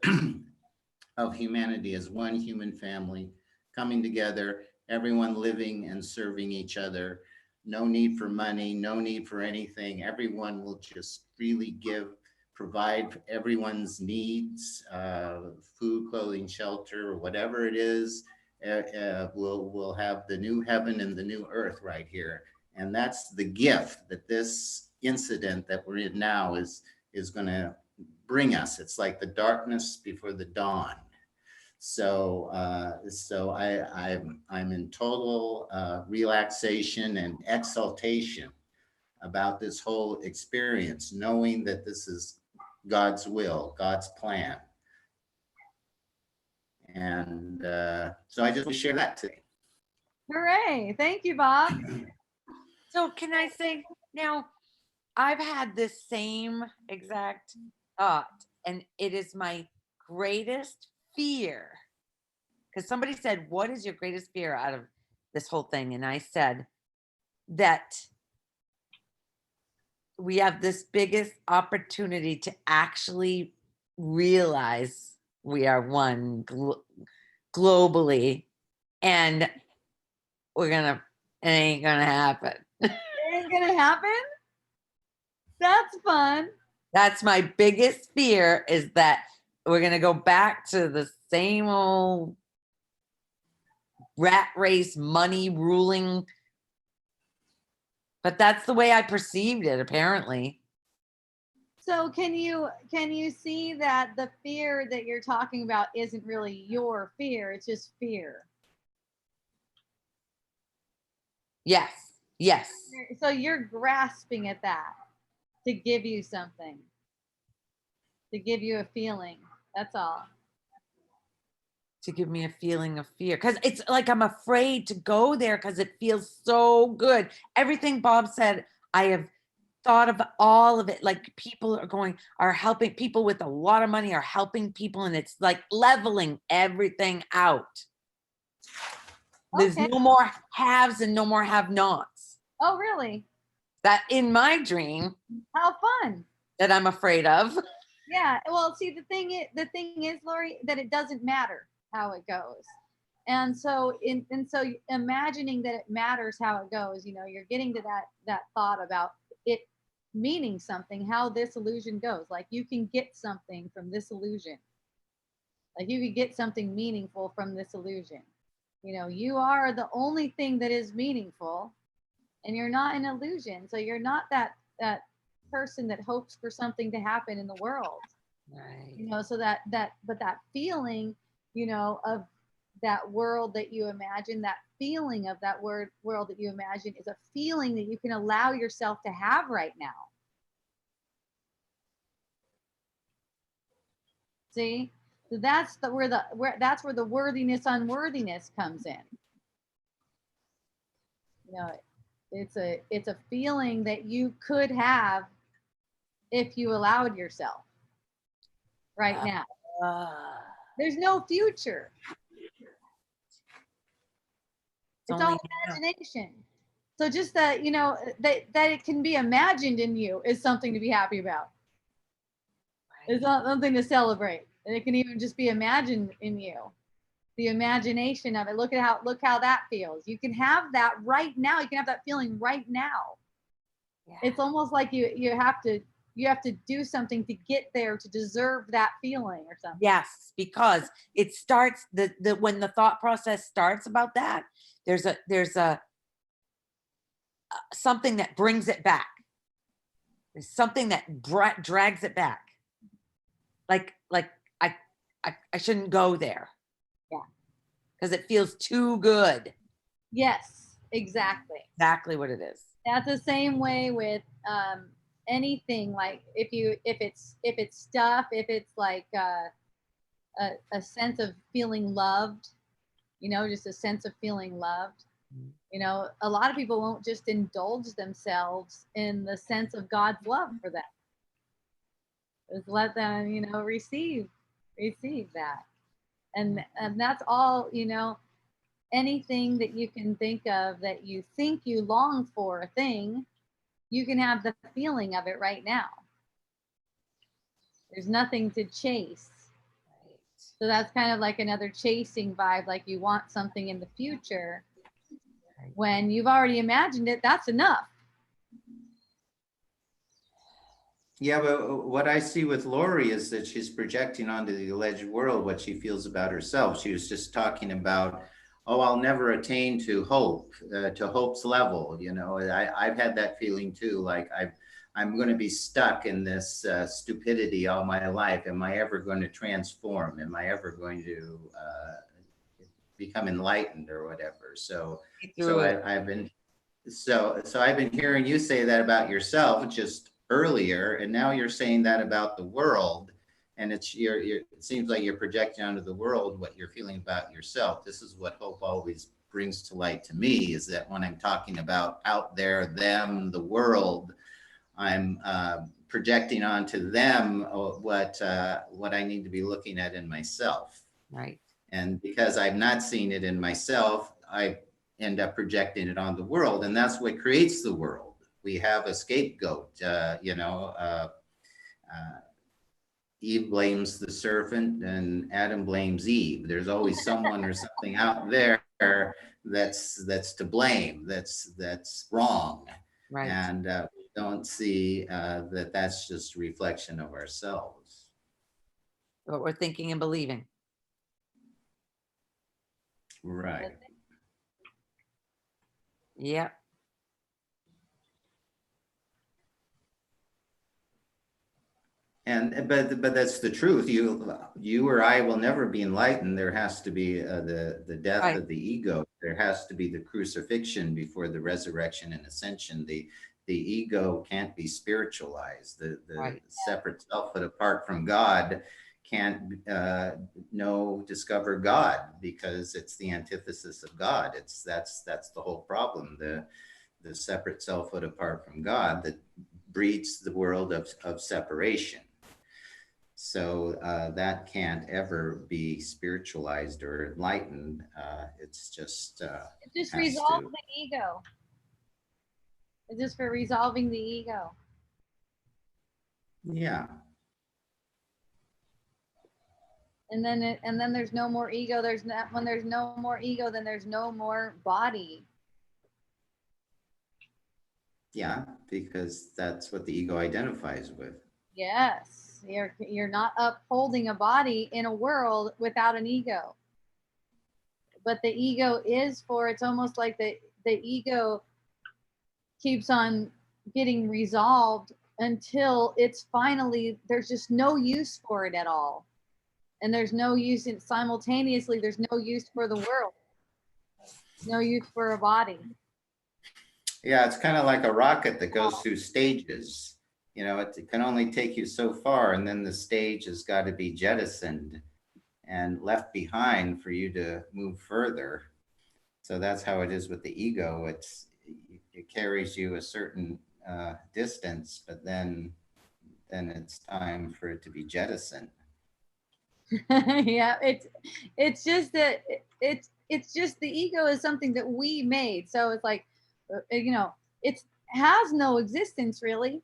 of humanity as one human family, coming together, everyone living and serving each other. No need for money, no need for anything. Everyone will just freely give, provide everyone's needs, food, clothing, shelter, or whatever it is. We'll have the new heaven and the new earth right here. And that's the gift that this incident that we're in now is going to bring us. It's like the darkness before the dawn. So I'm in total relaxation and exaltation about this whole experience, knowing that this is God's will, God's plan. And so I just want to share that today. Hooray. Thank you, Bob. So can I say now, I've had this same exact thought, and it is my greatest fear. Because somebody said, what is your greatest fear out of this whole thing? And I said that we have this biggest opportunity to actually realize we are one globally, and it ain't gonna happen. It ain't gonna happen? That's fun. That's my biggest fear, is that we're gonna go back to the same old rat race, money ruling. But that's the way I perceived it, apparently. So can you see that the fear that you're talking about isn't really your fear, it's just fear? Yes. Yes. So you're grasping at that to give you something, to give you a feeling. That's all. To give me a feeling of fear, because it's like I'm afraid to go there because it feels so good. Everything Bob said, I have thought of all of it. Like people are helping people with a lot of money, are helping people, and it's like leveling everything out. There's Okay. no more haves and no more have-nots. Oh, really? That in my dream How fun. that I'm afraid of. Yeah. Well, see, the thing is, Lori, that it doesn't matter how it goes. And so imagining that it matters how it goes, you're getting to that thought about it meaning something, how this illusion goes. Like you can get something from this illusion. Like you could get something meaningful from this illusion. You are the only thing that is meaningful, and you're not an illusion. So you're not that person that hopes for something to happen in the world. Right. So that feeling, of that world that you imagine, that feeling of that world that you imagine is a feeling that you can allow yourself to have right now. See? So that's where the worthiness unworthiness comes in. It's a feeling that you could have if you allowed yourself right now. There's no future. It's all imagination. So just that, that it can be imagined in you is something to be happy about. It's not something to celebrate. And it can even just be imagined in you. The imagination of it. Look how that feels. You can have that right now. You can have that feeling right now. Yeah. It's almost like you have to you have to do something to get there to deserve that feeling or something. Yes, because it starts when the thought process starts about that, there's a something that brings it back. There's something that drags it back. Like I shouldn't go there. Yeah. Because it feels too good. Yes, exactly. Exactly what it is. That's the same way with anything. Like if it's stuff, if it's like a sense of feeling loved, just a sense of feeling loved. A lot of people won't just indulge themselves in the sense of God's love for them. Just let them, receive that. And that's all, anything that you can think of that you think you long for a thing, you can have the feeling of it right now. There's nothing to chase. So that's kind of like another chasing vibe, like you want something in the future. When you've already imagined it, that's enough. Yeah, but what I see with Lori is that she's projecting onto the alleged world what she feels about herself. She was just talking about, oh, I'll never attain to hope, to hope's level. I've had that feeling too. Like I'm going to be stuck in this stupidity all my life. Am I ever going to transform? Am I ever going to become enlightened or whatever? So I've been hearing you say that about yourself just earlier, and now you're saying that about the world, and it seems like you're projecting onto the world what you're feeling about yourself. This is what hope always brings to light to me, is that when I'm talking about out there, them, the world, I'm projecting onto them what I need to be looking at in myself. Right. And because I've not seen it in myself, I end up projecting it on the world, and that's what creates the world. We have a scapegoat. Eve blames the serpent, and Adam blames Eve. There's always someone or something out there that's to blame. That's wrong. Right. And we don't see that that's just a reflection of ourselves. What we're thinking and believing. Right. Yep. But that's the truth. You or I will never be enlightened. There has to be the death Right. of the ego. There has to be the crucifixion before the resurrection and ascension. The ego can't be spiritualized. The Right. separate selfhood apart from God can't discover God, because it's the antithesis of God. That's the whole problem. The separate selfhood apart from God that breeds the world of separation. So that can't ever be spiritualized or enlightened. It's just Resolve the ego. It's just for resolving the ego. Yeah. And then there's no more ego. When there's no more ego, then there's no more body. Yeah, because that's what the ego identifies with. Yes, you're not upholding a body in a world without an ego. But the ego it's almost like the ego keeps on getting resolved until it's finally, there's just no use for it at all. And there's no use simultaneously, there's no use for the world. No use for a body. Yeah, it's kind of like a rocket that goes through stages. It can only take you so far, and then the stage has got to be jettisoned and left behind for you to move further. So that's how it is with the ego. It carries you a certain distance, but then it's time for it to be jettisoned. Yeah, it's just that it's just the ego is something that we made. So it's like, it has no existence really,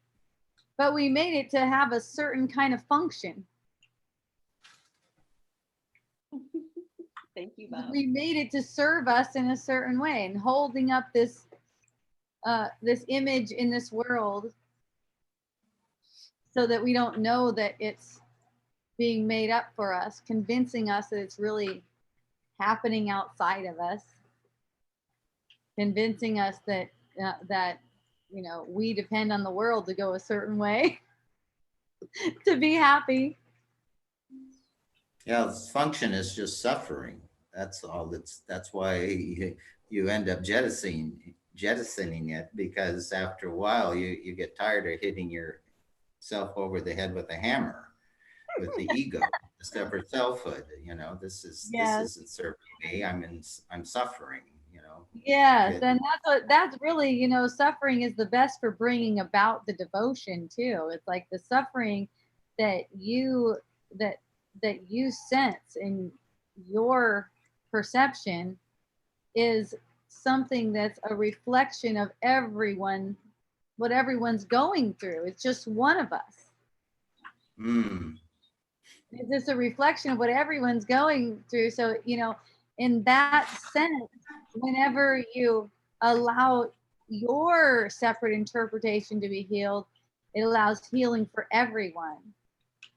but we made it to have a certain kind of function. Thank you, Bob. We made it to serve us in a certain way, and holding up this image in this world so that we don't know that it's being made up for us, convincing us that it's really happening outside of us, convincing us that that we depend on the world to go a certain way to be happy. Yeah, function is just suffering. That's all. That's why you end up jettisoning it, because after a while you get tired of hitting yourself over the head with a hammer, with the ego, discover selfhood. This Yes. isn't serving me. I'm suffering. Yes, It- and that's really, suffering is the best for bringing about the devotion too. It's like the suffering that you that you sense in your perception is something that's a reflection of what everyone's going through. It's just one of us. Mm, It's just a reflection of what everyone's going through. So, in that sense, whenever you allow your separate interpretation to be healed, it allows healing for everyone.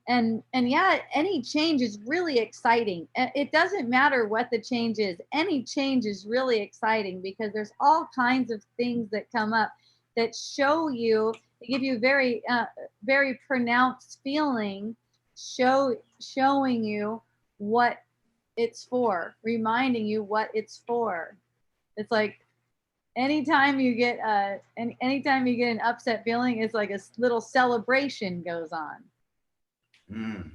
And yeah, any change is really exciting. It doesn't matter what the change is. Any change is really exciting because there's all kinds of things that come up that show you, they give you very very pronounced feeling, showing you what it's for, reminding you what it's for. It's like anytime you get anytime you get an upset feeling, it's like a little celebration goes on. mm.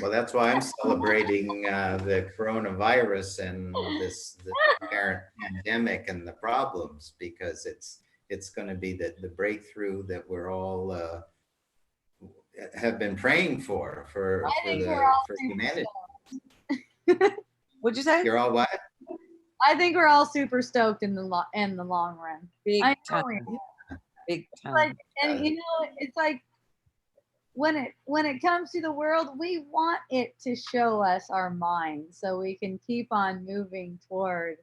Well, that's why I'm celebrating the coronavirus and this apparent pandemic and the problems, because it's going to be the breakthrough that we're all have been praying for humanity. What'd you say? You're all what? I think we're all super stoked in the long run. Big I know time. we are. Big time. Like, and it's like when it comes to the world, we want it to show us our mind so we can keep on moving toward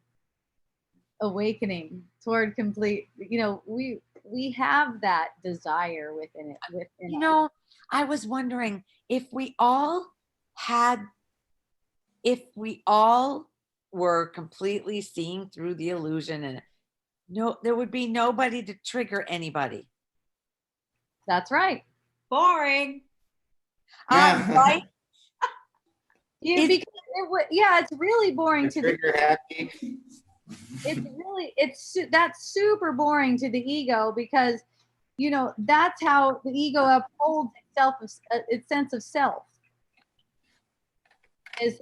awakening, toward complete. We have that desire within us. I was wondering if we all were completely seeing through the illusion, and there would be nobody to trigger anybody. That's right. Boring. Right? Because it's really boring to the Trigger happy. that's super boring to the ego, because that's how the ego upholds itself, its sense of self is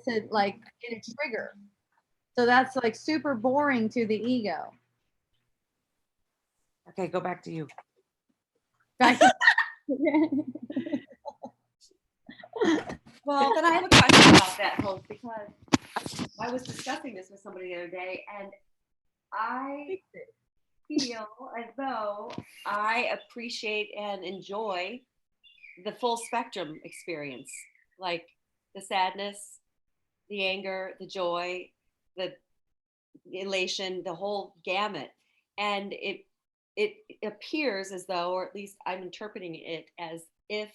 to like get a trigger. So that's like super boring to the ego. Okay, go back to you. Back to- Well, then I have a question about that, Hope, because I was discussing this with somebody the other day, and I feel as though I appreciate and enjoy the full spectrum experience, like the sadness, the anger, the joy, the elation, the whole gamut. And it appears as though, or at least I'm interpreting it as if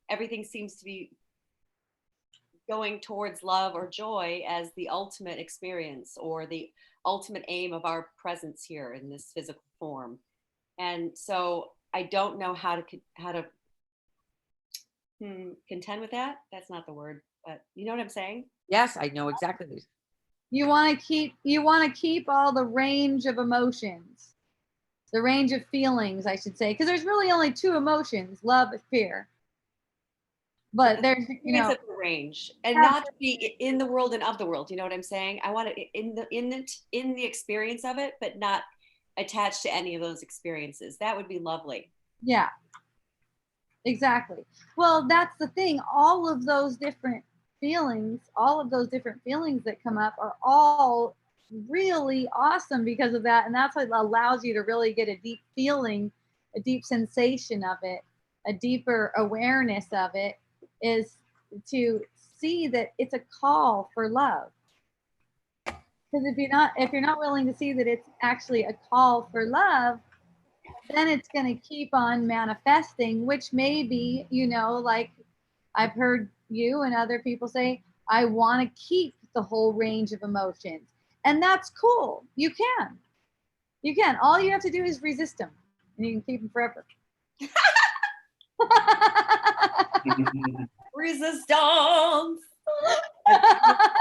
everything seems to be going towards love or joy as the ultimate experience or the ultimate aim of our presence here in this physical form. And so I don't know how to contend with that. That's not the word, but you know what I'm saying? Yes, I know exactly. you want to keep all the range of emotions, the range of feelings, I should say, because there's really only two emotions: love and fear. But there's It's a range, and not to be in the world and of the world. You know what I'm saying? I want it in the experience of it, but not attached to any of those experiences. That would be lovely. Yeah, exactly. Well, that's the thing. All of those different feelings that come up are all really awesome because of that. And that's what allows you to really get a deep feeling, a deep sensation of it, a deeper awareness of it, is to see that it's a call for love. Because if you're not willing to see that it's actually a call for love, then it's going to keep on manifesting, which may be, like I've heard you and other people say, I want to keep the whole range of emotions. And that's cool. You can. You can. All you have to do is resist them, and you can keep them forever. Resistance.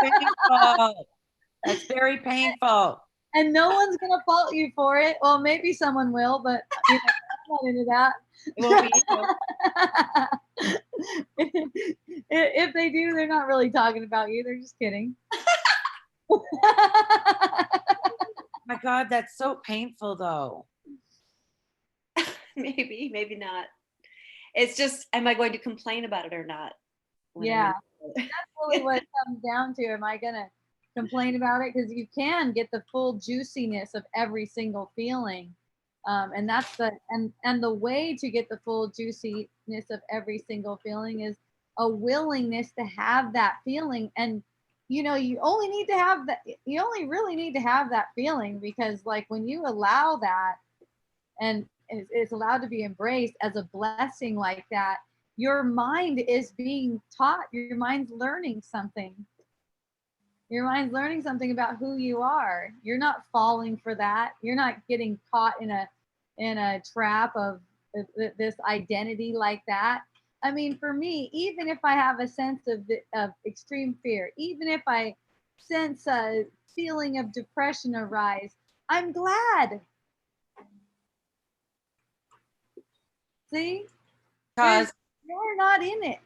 Painful. That's very painful. And no one's going to fault you for it. Well, maybe someone will, but I'm not into that. It won't be you. If they do, they're not really talking about you. They're just kidding. My God, that's so painful though. Maybe not. It's just, am I going to complain about it or not? Yeah, that's really what it comes down to. Am I going to complain about it? Because you can get the full juiciness of every single feeling. And that's and the way to get the full juiciness of every single feeling is a willingness to have that feeling. And you only need to have that. You only really need to have that feeling, because like when you allow that and it's allowed to be embraced as a blessing like that, your mind is being taught. Your mind's learning something. Your mind's learning something about who you are. You're not falling for that. You're not getting caught in a trap of this identity like that. I mean, for me, even if I have a sense of extreme fear, even if I sense a feeling of depression arise, I'm glad. See? Because You're not in it.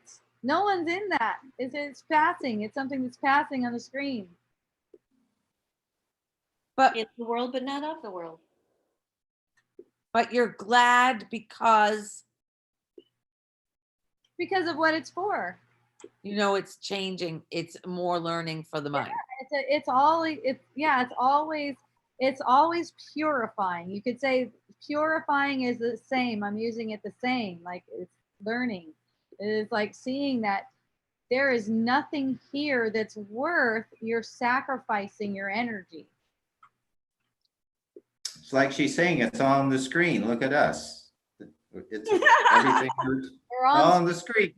No one's in that. It's passing. It's something that's passing on the screen. but In the world, but not of the world. but you're glad because Because of what it's for. it's changing. It's more learning for the mind. It's always purifying. You could say purifying is the same. I'm using it the same. Like it's learning. It is like seeing that there is nothing here that's worth your sacrificing your energy. It's like she's saying, it's on the screen. Look at us. It's everything is We're on. on the screen.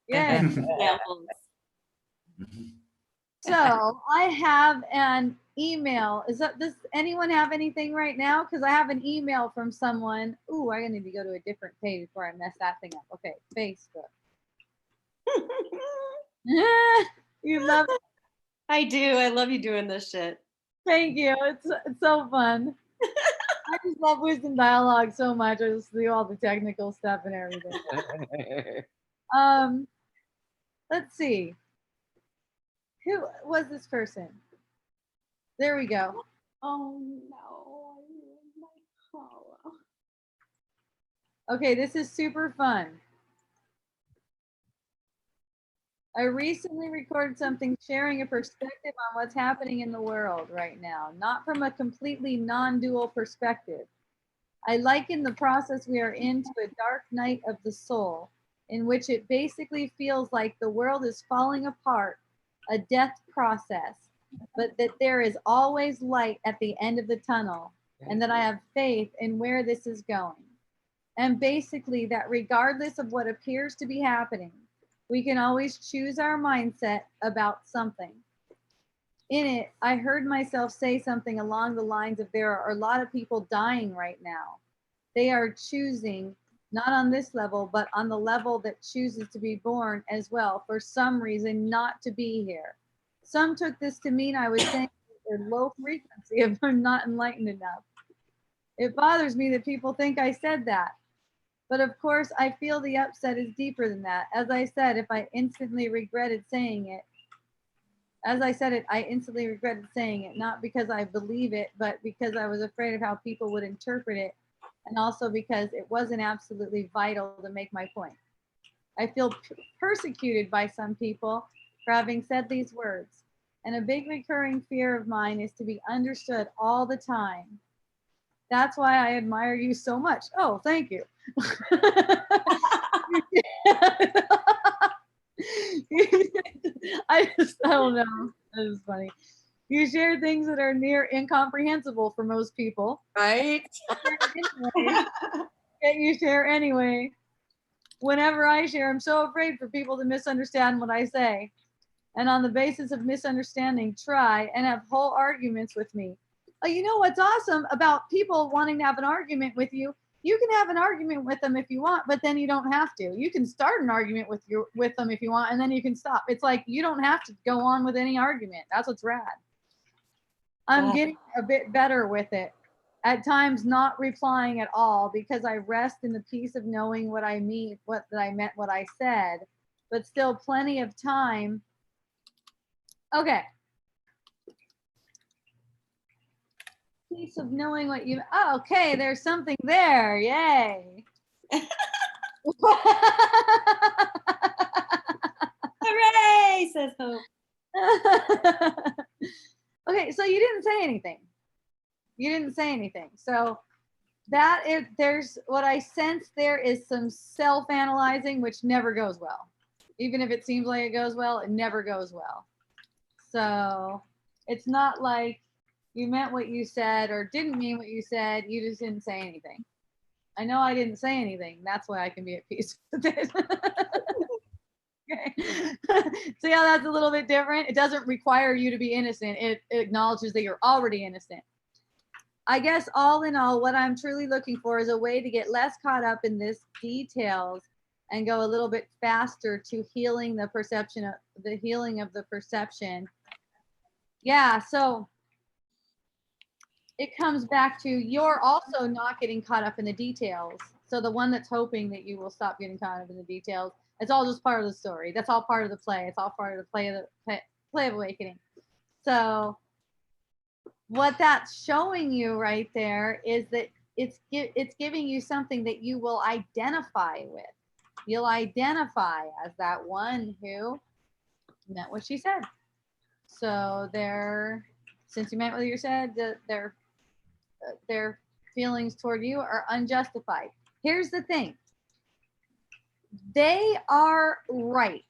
Yeah. Examples. So I have an email. Does anyone have anything right now? Because I have an email from someone. Ooh, I need to go to a different page before I mess that thing up. Okay, Facebook. You love it. I do. I love you doing this shit. Thank you. It's so fun. I just love Wisdom Dialogue so much. I just do all the technical stuff and everything. Let's see. Who was this person? There we go. Oh no. My collar. Okay, this is super fun. I recently recorded something sharing a perspective on what's happening in the world right now, not from a completely non-dual perspective. I liken the process we are in to a dark night of the soul, in which it basically feels like the world is falling apart, a death process, but that there is always light at the end of the tunnel, and that I have faith in where this is going. And basically that regardless of what appears to be happening, we can always choose our mindset about something. In it, I heard myself say something along the lines of there are a lot of people dying right now. They are choosing, not on this level, but on the level that chooses to be born as well, for some reason not to be here. Some took this to mean I was saying they're low frequency if they're not enlightened enough. It bothers me that people think I said that. But of course, I feel the upset is deeper than that. As I said, I instantly regretted saying it, not because I believe it, but because I was afraid of how people would interpret it, and also because it wasn't absolutely vital to make my point. I feel persecuted by some people for having said these words, and a big recurring fear of mine is to be understood all the time. That's why I admire you so much. Oh, thank you. I don't know. That is funny. You share things that are near incomprehensible for most people. Right? Anyway, yet you share anyway. Whenever I share, I'm so afraid for people to misunderstand what I say. And on the basis of misunderstanding, try and have whole arguments with me. You know what's awesome about people wanting to have an argument with you? You can have an argument with them if you want, but then you don't have to. You can start an argument with them if you want, and then you can stop. It's like you don't have to go on with any argument. That's what's rad. I'm getting a bit better with it. At times not replying at all because I rest in the peace of knowing what I mean, what I meant, what I said, but still plenty of time. Okay. Peace of knowing what you, oh, okay, there's something there. Yay. Hooray, says Hope. Okay, so you didn't say anything. You didn't say anything. So that is, there's what I sense there is some self-analyzing, which never goes well. Even if it seems like it goes well, it never goes well. So it's not like you meant what you said or didn't mean what you said. You just didn't say anything. I know I didn't say anything. That's why I can be at peace with it. Okay. See how that's a little bit different? It doesn't require you to be innocent. It acknowledges that you're already innocent. I guess all in all, what I'm truly looking for is a way to get less caught up in this details and go a little bit faster to healing the perception of the healing of the perception. Yeah, so it comes back to you're also not getting caught up in the details. So the one that's hoping that you will stop getting caught up in the details, it's all just part of the story. That's all part of the play. It's all part of the play of awakening. So what that's showing you right there is that it's giving you something that you will identify with. You'll identify as that one who meant what she said. So since you meant what you said, their feelings toward you are unjustified. Here's the thing. They are right,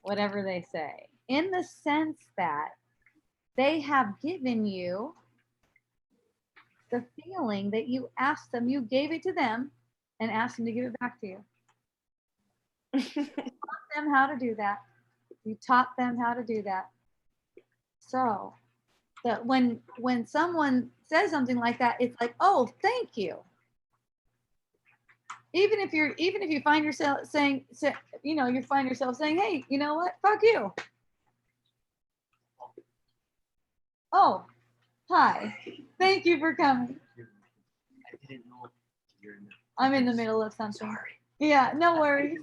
whatever they say, in the sense that they have given you the feeling that you asked them, you gave it to them and asked them to give it back to you. You taught them how to do that. You taught them how to do that. So that when someone says something like that, it's like, oh, thank you. Even if you find yourself saying, you find yourself saying, hey, you know what? Fuck you. Oh, hi. Thank you for coming. I didn't know you're in I'm in the middle of something. Sorry. Yeah, no worries.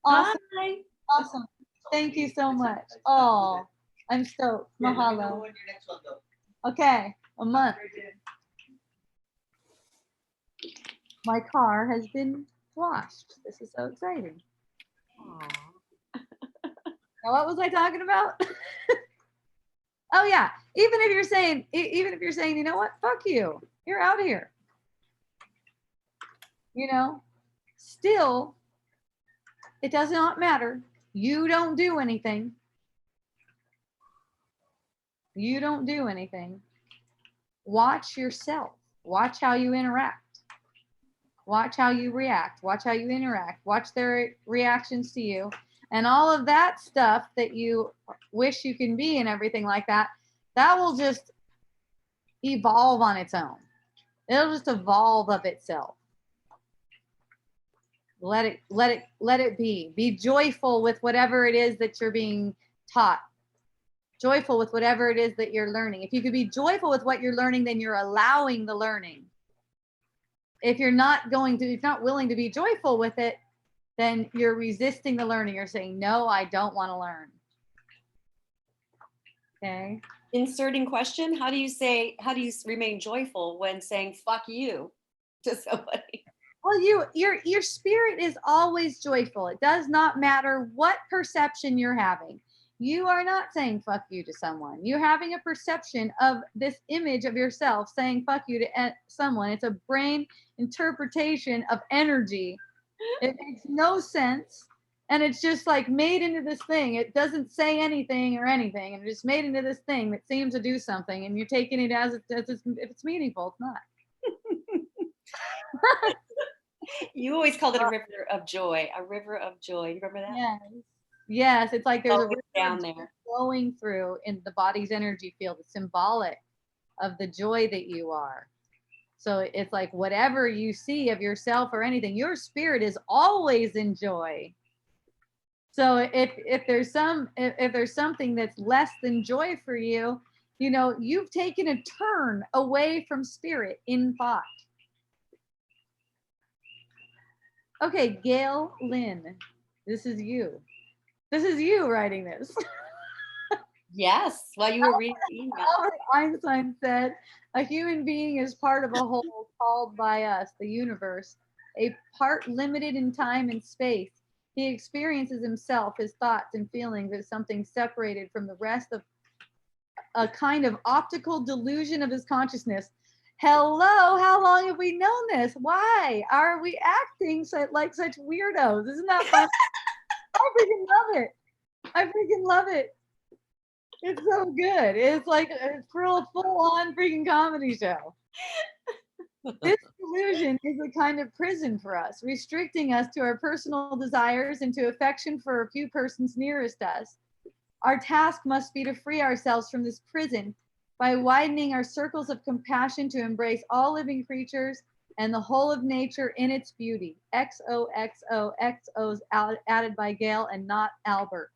Awesome. Hi. Awesome. Thank you so much. Oh, I'm stoked. Mahalo. Okay, a month. My car has been washed. This is so exciting. Now, what was I talking about? Oh yeah, even if you're saying, you know what, fuck you, you're out of here. Still, it does not matter. You don't do anything. You don't do anything. Watch yourself. Watch how you interact. Watch how you react. Watch how you interact. Watch their reactions to you. And all of that stuff that you wish you can be and everything like that, that will just evolve on its own. It'll just evolve of itself. Let it be. Be joyful with whatever it is that you're being taught. Joyful with whatever it is that you're learning. If you could be joyful with what you're learning, then you're allowing the learning. If you're not willing to be joyful with it, then you're resisting the learning. You're saying, no, I don't want to learn. Okay. Inserting question. How do you remain joyful when saying fuck you to somebody? Well, your spirit is always joyful. It does not matter what perception you're having. You are not saying fuck you to someone. You're having a perception of this image of yourself saying fuck you to someone. It's a brain interpretation of energy. It makes no sense. And it's just like made into this thing. It doesn't say anything or anything, and it's just made into this thing that seems to do something, and you're taking it as if it's meaningful. It's not. You always called it a river of joy. A river of joy. You remember that? Yes. Yes, it's like there's a Always river down of joy there. flowing through in the body's energy field. It's symbolic of the joy that you are. So it's like whatever you see of yourself or anything, your spirit is always in joy. So if there's something that's less than joy for you, you know, you've taken a turn away from spirit in thought. Okay, Gail Lynn, this is you. This is you writing this. Yes. While you were reading the email. Albert Einstein said, a human being is part of a whole called by us, the universe, a part limited in time and space. He experiences himself, his thoughts and feelings as something separated from the rest of a kind of optical delusion of his consciousness. Hello, how long have we known this? Why are we acting like such weirdos? Isn't that fun? I freaking love it. I freaking love it. It's so good. It's like a full-on freaking comedy show. This delusion is a kind of prison for us, restricting us to our personal desires and to affection for a few persons nearest us. Our task must be to free ourselves from this prison by widening our circles of compassion to embrace all living creatures and the whole of nature in its beauty. XOXOXO's added by Gail and not Albert.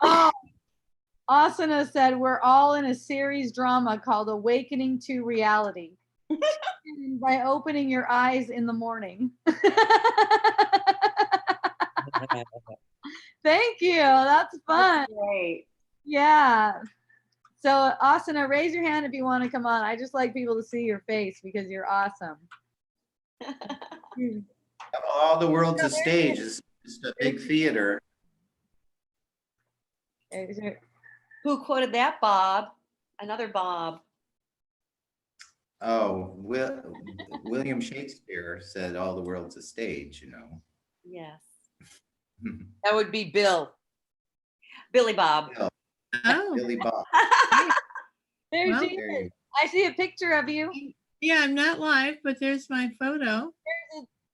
Oh, Asana said, we're all in a series drama called Awakening to Reality. By opening your eyes in the morning. Thank you. That's fun. That's great. Yeah. So Asana, raise your hand if you want to come on. I just like people to see your face because you're awesome. All the world's a stage. It's just a big theater. Who quoted that, Bob? Another Bob. Oh, William Shakespeare said all the world's a stage, you know. Yes. That would be Bill. Billy Bob. Oh, Billy Bob. There Well, she is. I see a picture of you. yeah, I'm not live, but there's my photo.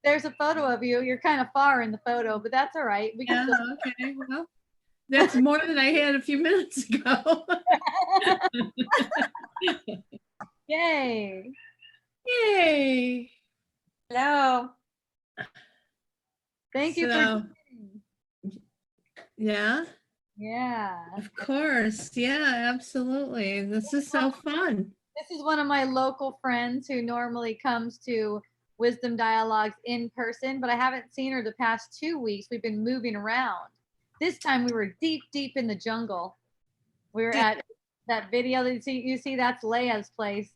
There's a photo of you. You're kind of far in the photo, but that's all right. We can Yeah, still okay, well, that's more than I had a few minutes ago. Yay. Yay. Hello. Thank you So, for yeah, yeah. of course. Yeah, absolutely. This is so fun. This is one of my local friends who normally comes to Wisdom Dialogues in person, but I haven't seen her the past 2 weeks. We've been moving around. This time we were deep in the jungle. We were at that video that you see, that's Leia's place.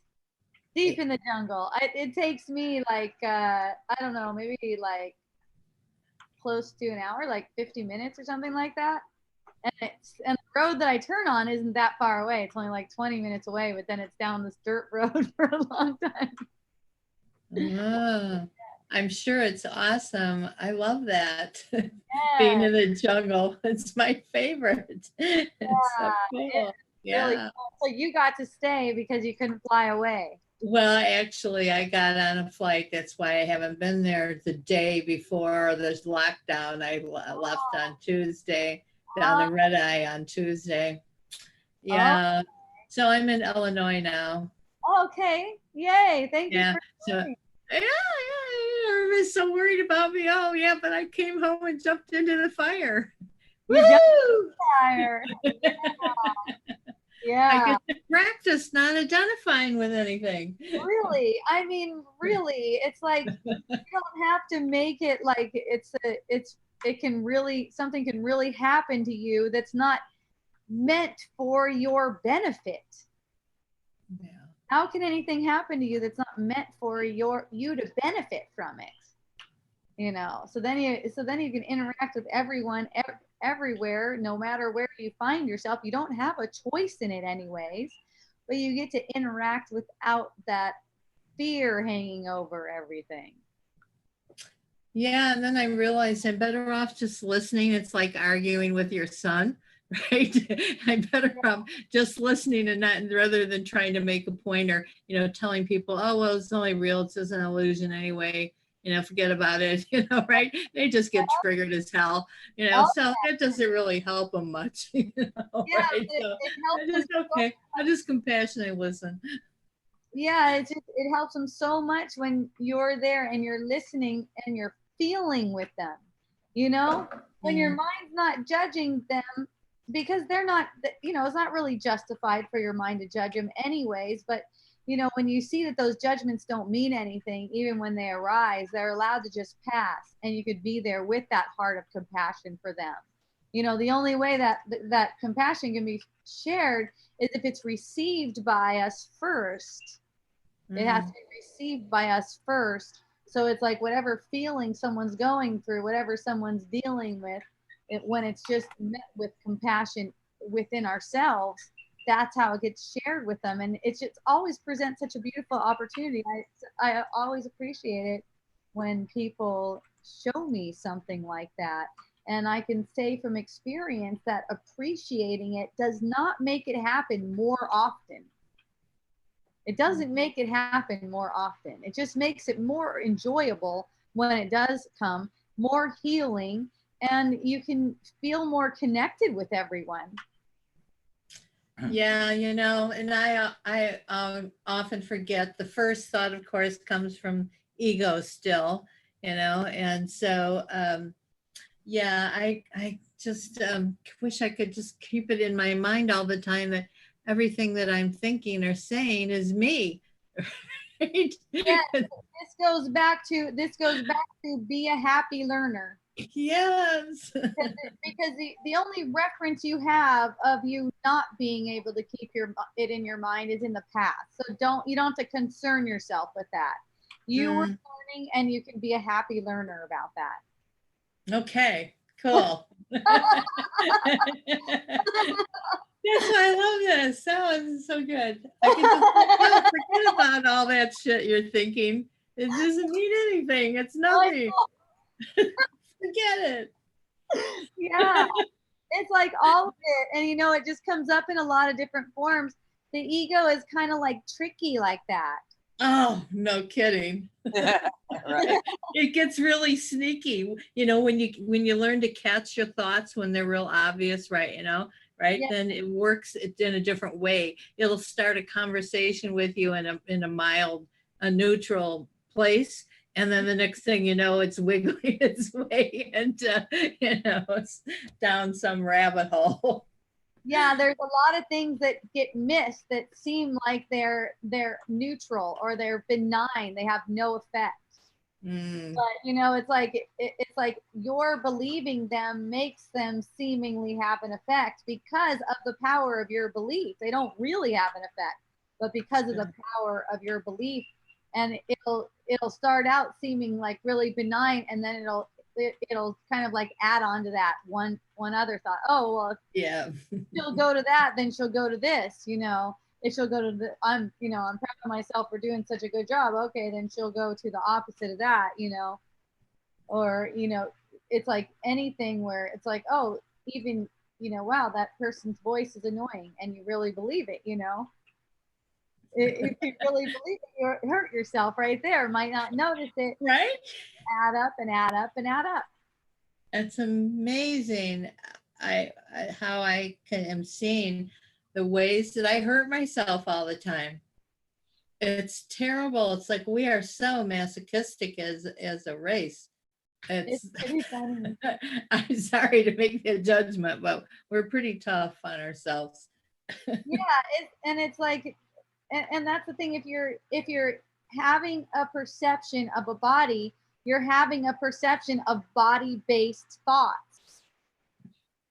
Deep in the jungle. It takes me like, I don't know, maybe like close to an hour, like 50 minutes or something like that. And the road that I turn on isn't that far away. It's only like 20 minutes away, but then it's down this dirt road for a long time. Oh, I'm sure it's awesome. I love that. Being in the jungle. It's my favorite. It's so cool. Yeah. Really cool. So you got to stay because you couldn't fly away. Well, actually, I got on a flight. That's why I haven't been there the day before this lockdown. I left on Tuesday, down the red eye on Tuesday. Yeah. So I'm in Illinois now. Okay. Yay. Thank you. Yeah. For So, yeah. Everybody's so worried about me. Oh, yeah, but I came home and jumped into the fire. You jumped Woo! fire. Yeah. I get to practice not identifying with anything. Really, I mean, really, it's like you don't have to make it like it can really, something can really happen to you that's not meant for your benefit. Yeah. How can anything happen to you that's not meant for you to benefit from it? You know, so then you can interact with everyone everywhere, no matter where you find yourself. You don't have a choice in it anyways, but you get to interact without that fear hanging over everything. Yeah, and then I realized I'm better off just listening. It's like arguing with your son, right? I'm better off just listening and not rather than trying to make a point or, telling people, oh, well, it's only real. It's just an illusion anyway. Forget about it, right? They just get triggered as hell, so that doesn't really help them much, Yeah, right? it So helps I them just, so okay, I just compassionately listen. Yeah, it helps them so much when you're there and you're listening and you're feeling with them. When your mind's not judging them because they're not, it's not really justified for your mind to judge them anyways. But when you see that those judgments don't mean anything, even when they arise, they're allowed to just pass, and you could be there with that heart of compassion for them. The only way that compassion can be shared is if it's received by us first. It has to be received by us first. So it's like whatever feeling someone's going through, whatever someone's dealing with, when it's just met with compassion within ourselves, that's how it gets shared with them. And it just always presents such a beautiful opportunity. I always appreciate it when people show me something like that. And I can say from experience that appreciating it does not make it happen more often. It doesn't make it happen more often. It just makes it more enjoyable when it does come, more healing, and you can feel more connected with everyone. Yeah, and I often forget the first thought, of course, comes from ego still, and so yeah, I just wish I could just keep it in my mind all the time that everything that I'm thinking or saying is me. Right? Yeah, this goes back to be a happy learner. Yes. Because the only reference you have of you not being able to keep it in your mind is in the past. So you don't have to concern yourself with that. You were learning, and you can be a happy learner about that. Okay, cool. That's why I love this. That was so good. I can just forget about all that shit you're thinking. It doesn't mean anything. It's nothing. Forget it. Yeah. It's like all of it. And it just comes up in a lot of different forms. The ego is kind of like tricky like that. Oh, no kidding. Right. It gets really sneaky, when you learn to catch your thoughts when they're real obvious, right? Right? Yeah. Then it works in a different way. It'll start a conversation with you in a mild, a neutral place. And then the next thing you know, it's wiggling its way into, it's down some rabbit hole. Yeah, there's a lot of things that get missed that seem like they're neutral or they're benign. They have no effect. But it's like your believing them makes them seemingly have an effect because of the power of your belief. They don't really have an effect, but because of the power of your belief, and it'll start out seeming like really benign, and then it'll kind of like add on to that one other thought. Oh, well, yeah, if she'll go to that, then she'll go to this, if she'll go to I'm proud of myself for doing such a good job. Okay, then she'll go to the opposite of that, or, it's like anything where it's like, oh, even, wow, that person's voice is annoying, and you really believe it, if you really believe it, you hurt yourself right there. Might not notice it. right? Add up and add up and add up. It's amazing. How I am seeing the ways that I hurt myself all the time. It's terrible. It's like we are so masochistic as a race. It's pretty funny. I'm sorry to make the judgment, but we're pretty tough on ourselves. Yeah, it's like, and that's the thing. If you're having a perception of a body, you're having a perception of body-based thoughts.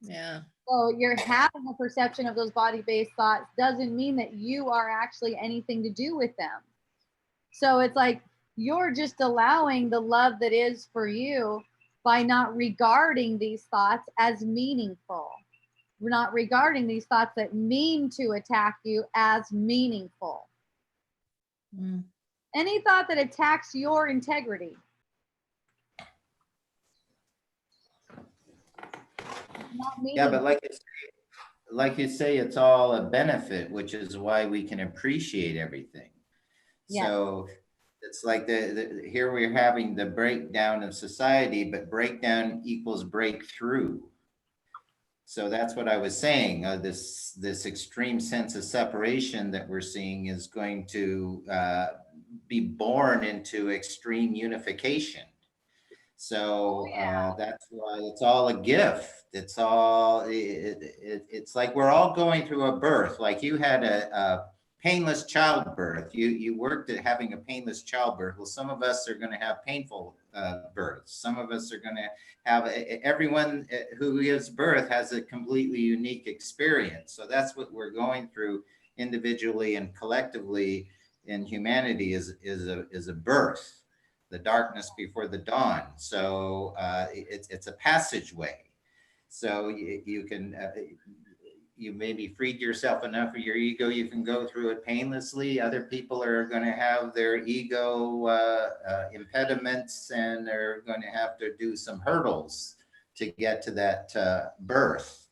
Yeah. So you're having a perception of those body-based thoughts doesn't mean that you are actually anything to do with them. So it's like you're just allowing the love that is for you by not regarding these thoughts as meaningful. We're not regarding these thoughts that mean to attack you as meaningful. Mm. Yeah. Any thought that attacks your integrity. Not Yeah, me. but like you say, it's all a benefit, which is why we can appreciate everything. Yeah. So it's like here we're having the breakdown of society, but breakdown equals breakthrough. So that's what I was saying. This extreme sense of separation that we're seeing is going to be born into extreme unification. So that's why it's all a gift. It's all it's like we're all going through a birth. Like you had a painless childbirth. You worked at having a painless childbirth. Well, some of us are going to have painful births. Some of us are going to have everyone who gives birth has a completely unique experience. So that's what we're going through individually and collectively in humanity is a birth. The darkness before the dawn. So it's a passageway. So you can, you maybe freed yourself enough of your ego, you can go through it painlessly. Other people are going to have their ego impediments and they're going to have to do some hurdles to get to that birth.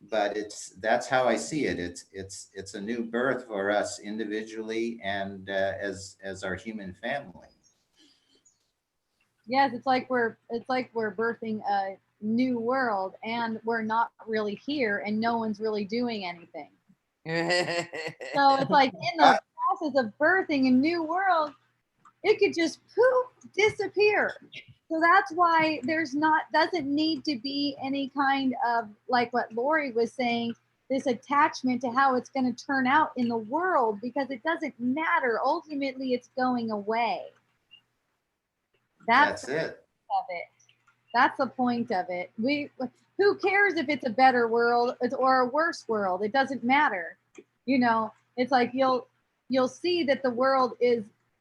But that's how I see it. It's a new birth for us individually and as our human family. Yes, it's like we're birthing a new world and we're not really here and no one's really doing anything. So it's like in the process of birthing a new world, it could just poof, disappear. So that's why doesn't need to be any kind of, like what Lori was saying, this attachment to how it's going to turn out in the world, because it doesn't matter. Ultimately, it's going away. That's it. Of it. That's the point of it. Who cares if it's a better world or a worse world? It doesn't matter. You know, it's like you'll see that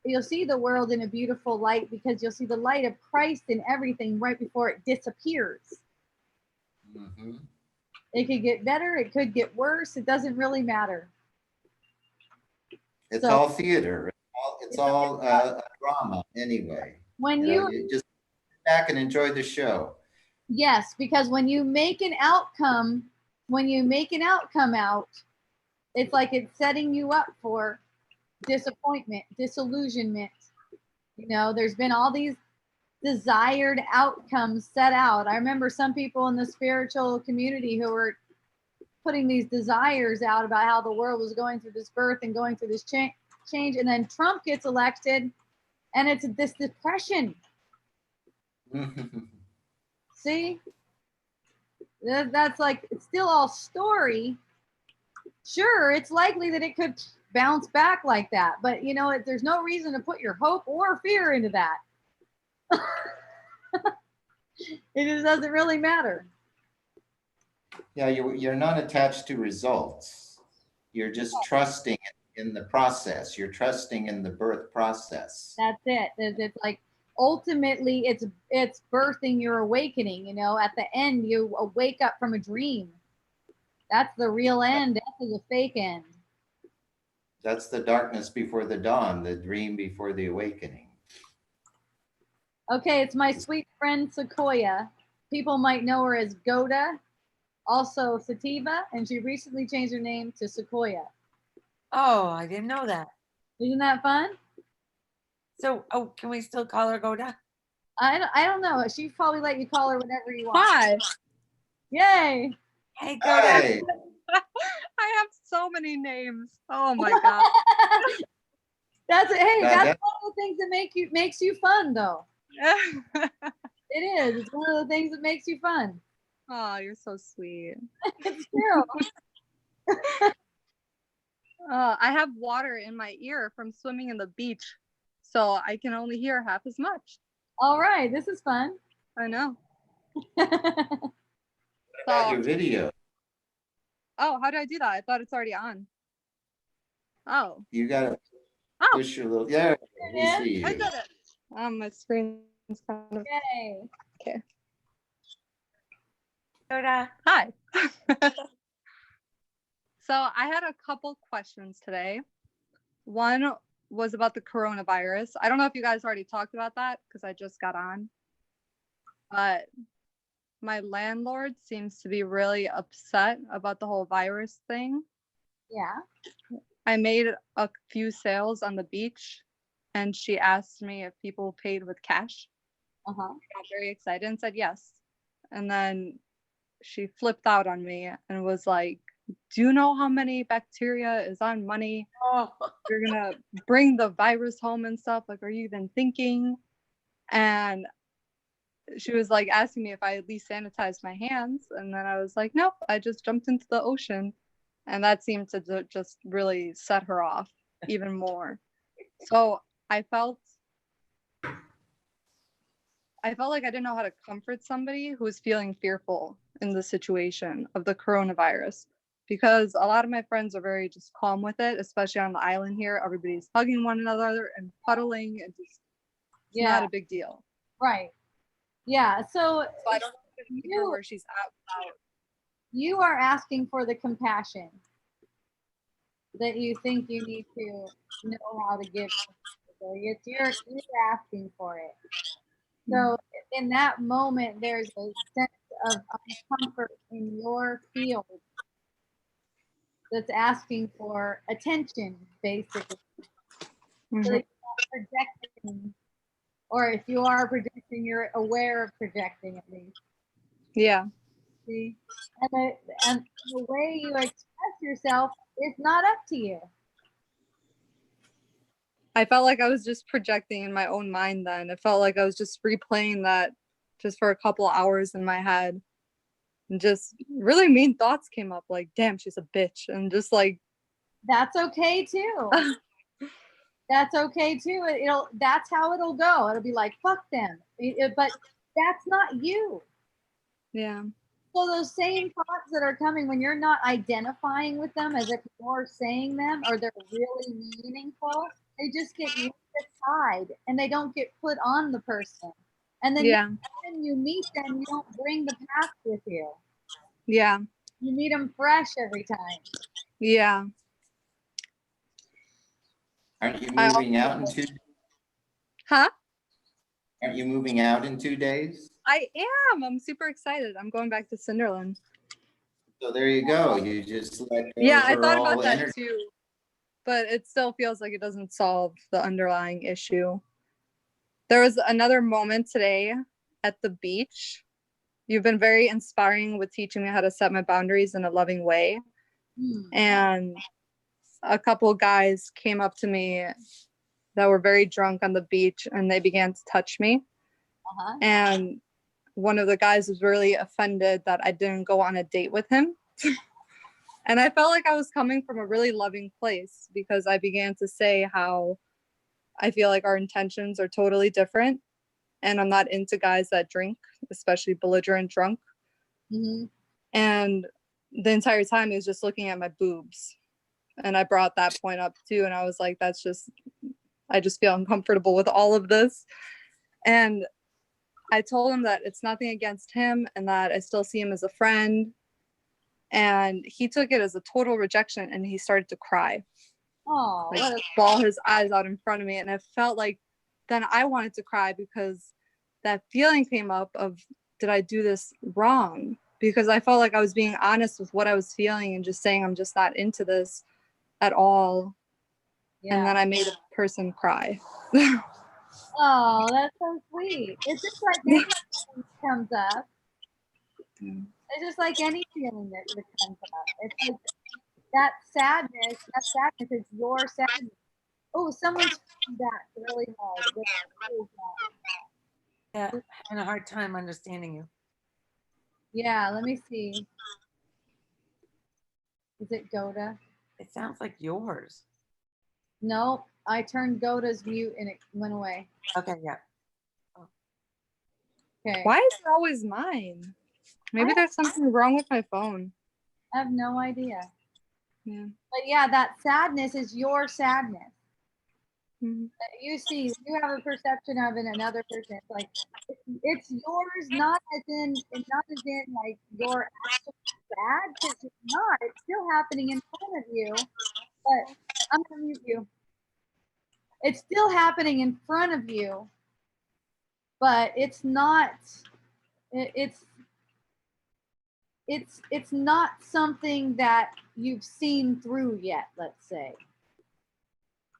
you'll see the world in a beautiful light because you'll see the light of Christ in everything right before it disappears. Mm-hmm. It could get better. It could get worse. It doesn't really matter. It's all theater. It's all a drama anyway. When you just sit back and enjoy the show. Yes, because when you make an outcome out, it's like it's setting you up for disappointment, disillusionment. You know, there's been all these desired outcomes set out. I remember some people in the spiritual community who were putting these desires out about how the world was going through this birth and going through this change, and then Trump gets elected and it's this depression. See, that's like, it's still all story. Sure, it's likely that it could bounce back like that, but you know, there's no reason to put your hope or fear into that. It just doesn't really matter. Yeah, you're not attached to results. You're just trusting in the process. You're trusting in the birth process. That's it. It's like ultimately it's birthing your awakening. You know, at the end you wake up from a dream. That's the real end. Death is a fake end. That's the darkness before the dawn, the dream before the awakening. Okay, it's my sweet friend Sequoia. People might know her as Goda, also Sativa, and she recently changed her name to Sequoia. Oh, I didn't know that. Isn't that fun? So, can we still call her Goda? I don't know. She probably let you call her whatever you want. Hi. Yay. Hey, Goda. Hey. I have so many names. Oh my god. That's one of the things that makes you fun, though. It is. It's one of the things that makes you fun. Oh, you're so sweet. It's true. I have water in my ear from swimming in the beach, so I can only hear half as much. All right, this is fun. I know. About your video. Oh, how do I do that? I thought it's already on. Oh. You gotta push your little. Yeah, we see you. I did it. My screen's kind of. Yay. Okay. Goda. Hi. So I had a couple questions today. One was about the coronavirus. I don't know if you guys already talked about that because I just got on. But my landlord seems to be really upset about the whole virus thing. Yeah. I made a few sales on the beach and she asked me if people paid with cash. Uh-huh. I got very excited and said yes. And then she flipped out on me and was like, do you know how many bacteria is on money? Oh, You're gonna bring the virus home and stuff. Like, are you even thinking? And she was like asking me if I at least sanitized my hands. And then I was like, nope, I just jumped into the ocean. And that seemed to just really set her off even more. So I felt like I didn't know how to comfort somebody who was feeling fearful in the situation of the coronavirus, because a lot of my friends are very just calm with it, especially on the island here. Everybody's hugging one another and cuddling and just it's Yeah. not a big deal. Right. Yeah. So So I don't know if it's her where she's at without. you are asking for the compassion that you think you need to know how to give. It's you're asking for it. So in that moment, there's a sense of comfort in your field that's asking for attention, basically. So that you're not projecting, or if you are projecting, you're aware of projecting at least. Yeah. See, and the way you express yourself is not up to you. I felt like I was just projecting in my own mind then. It felt like I was just replaying that just for a couple hours in my head. And just really mean thoughts came up like, damn, she's a bitch. And just like, That's okay too. That's okay too. That's how it'll go. It'll be like, fuck them. But that's not you. yeah. So those same thoughts that are coming when you're not identifying with them as if you're saying them or they're really meaningful, they just get left aside and they don't get put on the person. And then Yeah. when you meet them, you don't bring the past with you. Yeah. You meet them fresh every time. Yeah. Aren't you I moving also- out in 2 days? Huh? Aren't you moving out in 2 days? I am. I'm super excited. I'm going back to Cinderland. So there you go. You just let go Yeah, of I her thought all about that energy. too. But it still feels like it doesn't solve the underlying issue. There was another moment today at the beach. You've been very inspiring with teaching me how to set my boundaries in a loving way. And a couple of guys came up to me that were very drunk on the beach and they began to touch me. Uh-huh. And one of the guys was really offended that I didn't go on a date with him. And I felt like I was coming from a really loving place because I began to say how I feel like our intentions are totally different. And I'm not into guys that drink, especially belligerent drunk. Mm-hmm. And the entire time he was just looking at my boobs. And I brought that point up too. And I was like, I just feel uncomfortable with all of this. And I told him that it's nothing against him and that I still see him as a friend. And he took it as a total rejection and he started to cry. Oh, Like bawl his eyes out in front of me. And it felt like then I wanted to cry because that feeling came up of, did I do this wrong? Because I felt like I was being honest with what I was feeling and just saying I'm just not into this at all. yeah. And then I made a person cry. Oh, that's so sweet. It's just like any feeling that comes up. It's just like any feeling that comes up. It's like that sadness is your sadness. Oh, someone's back really hard. What is that? yeah, having a hard time understanding you. Yeah, let me see. Is it Goda? It sounds like yours. No, I turned Goda's mute and it went away. Okay, yeah. Okay. Why is it always mine? Maybe there's something wrong with my phone. I have no idea. Yeah. But yeah, that sadness is your sadness. Mm-hmm. That you see, you have a perception of in another person. It's like it's yours, not as in like you're actually sad, because it's not. It's still happening in front of you. But I'm gonna mute you. it's still happening in front of you, but it's not, it's not something that you've seen through yet, let's say.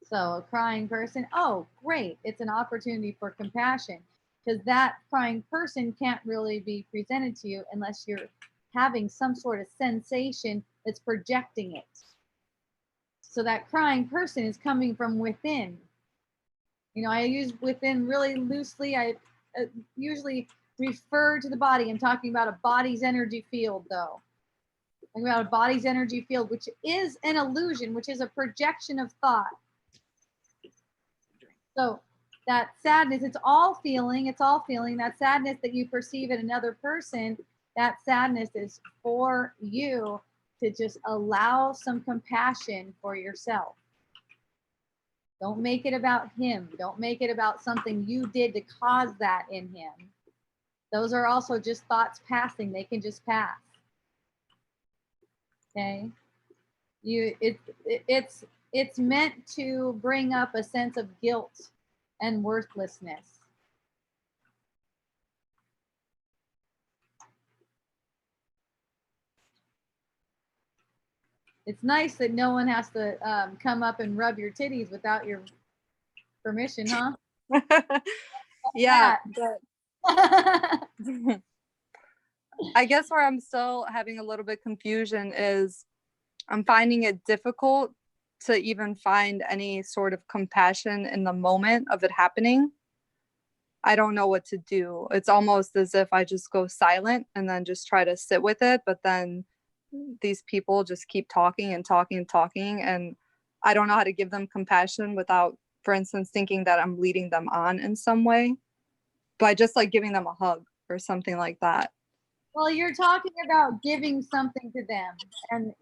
So a crying person, oh, great. It's an opportunity for compassion, because that crying person can't really be presented to you unless you're having some sort of sensation that's projecting it. So that crying person is coming from within. You know, I use within really loosely. I usually refer to the body. I'm talking about a body's energy field, though. I'm talking about a body's energy field, which is an illusion, which is a projection of thought. So that sadness, it's all feeling. That sadness that you perceive in another person, that sadness is for you to just allow some compassion for yourself. Don't make it about him. Don't make it about something you did to cause that in him. Those are also just thoughts passing. They can just pass. Okay? It's meant to bring up a sense of guilt and worthlessness. It's nice that no one has to come up and rub your titties without your permission, huh? Yeah, but I guess where I'm still having a little bit confusion is I'm finding it difficult to even find any sort of compassion in the moment of it happening. I don't know what to do. It's almost as if I just go silent and then just try to sit with it, but then these people just keep talking and talking and talking, and I don't know how to give them compassion without, for instance, thinking that I'm leading them on in some way by just like giving them a hug or something like that. Well, you're talking about giving something to them, and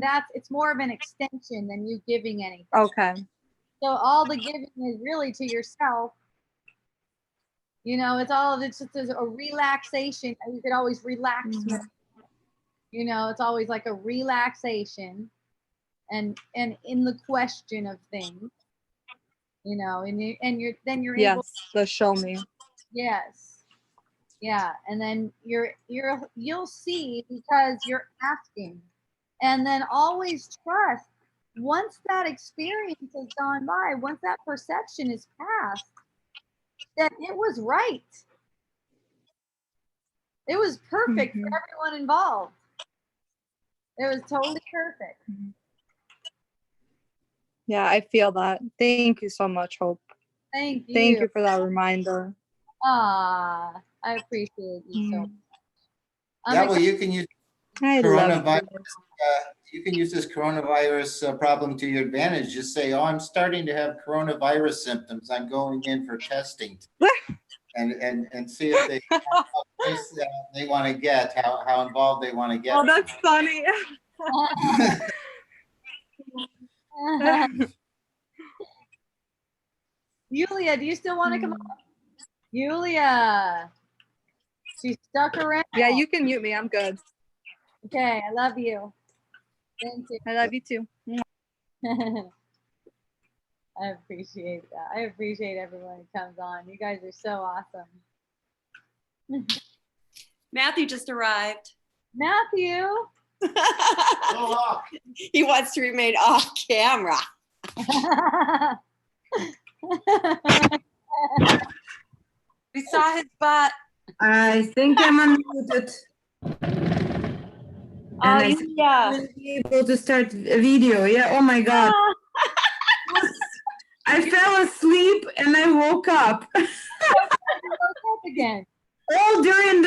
that's, it's more of an extension than you giving anything. Okay. So all the giving is really to yourself. You know, it's just a relaxation. You could always relax. Mhm. You know, it's always like a relaxation, and in the question of things. You know, and you're able. Yes, the show me. Yes. Yeah, and then you'll see, because you're asking. And then always trust, once that experience has gone by, once that perception is passed, that it was right. It was perfect for everyone involved. It was totally perfect. Yeah, I feel that. Thank you so much, Hope. Thank you. Thank you for that reminder. Ah, I appreciate you so much. Yeah, well, you can use I love coronavirus. you. You can use this coronavirus problem to your advantage. Just say, "Oh, I'm starting to have coronavirus symptoms. I'm going in for testing," and see if how close, they want to get, how involved they want to get. Oh, that's funny. Yulia, do you still want to come on? Yulia, she's stuck around. Yeah, you can mute me. I'm good. Okay, I love you. Thank you. I love you too. I appreciate that. I appreciate everyone who comes on. You guys are so awesome. Matthew just arrived. Matthew. He wants to remain off camera. We saw his butt. I think I'm unmuted. Oh, And I yeah. will be able to start a video. Yeah. Oh my God. I fell asleep and I woke up. Again. all during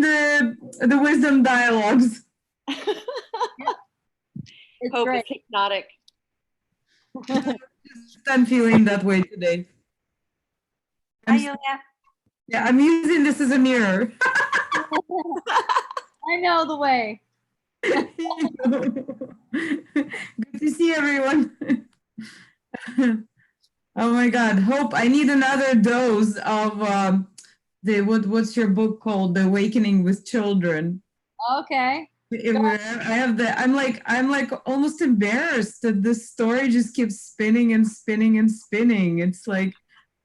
the wisdom dialogues. It's Hope great. is hypnotic. I'm feeling that way today. Hi, Yulia. Yeah, I'm using this as a mirror. I know the way. Good to see everyone. Oh my God, Hope, I need another dose of what's your book called? The Awakening with Children. Okay. I have the, I'm like almost embarrassed that this story just keeps spinning and spinning and spinning. It's like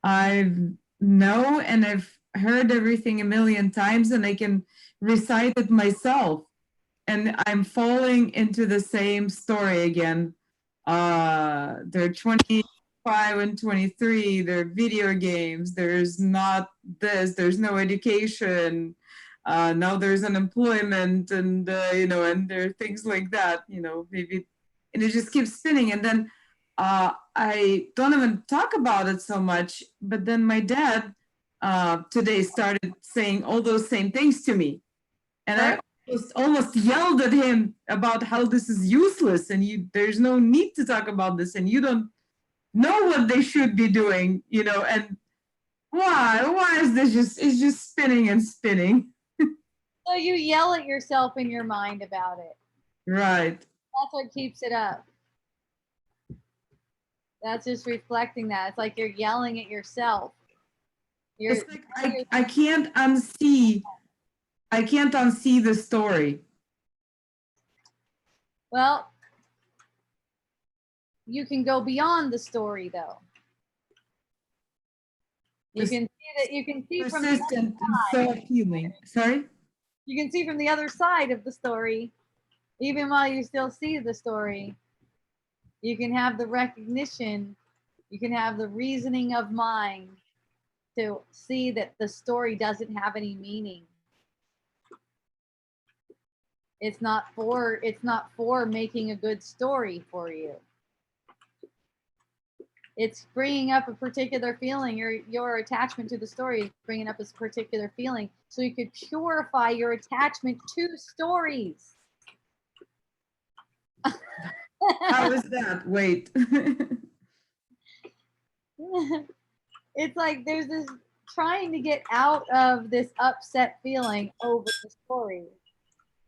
I know and I've heard everything a million times and I can recite it myself. And I'm falling into the same story again. They're 25 and 23, they're video games, there's not this, there's no education, now there's unemployment and and there are things like that, maybe, and it just keeps spinning. And then I don't even talk about it so much, but then my dad today started saying all those same things to me. And I almost yelled at him about how this is useless and there's no need to talk about this and you don't know what they should be doing, and why is this it's just spinning and spinning. So you yell at yourself in your mind about it. Right. That's what keeps it up. That's just reflecting that. It's like you're yelling at yourself. It's like I can't unsee the story. Well, you can go beyond the story though. You can see that you can see from the other Persistent and side. so appealing. Sorry? You can see from the other side of the story, even while you still see the story. You can have the recognition, you can have the reasoning of mind to see that the story doesn't have any meaning. It's not for making a good story for you. It's bringing up a particular feeling. Your attachment to the story is bringing up this particular feeling, so you could purify your attachment to stories. How is that? Wait. It's like there's this trying to get out of this upset feeling over the story,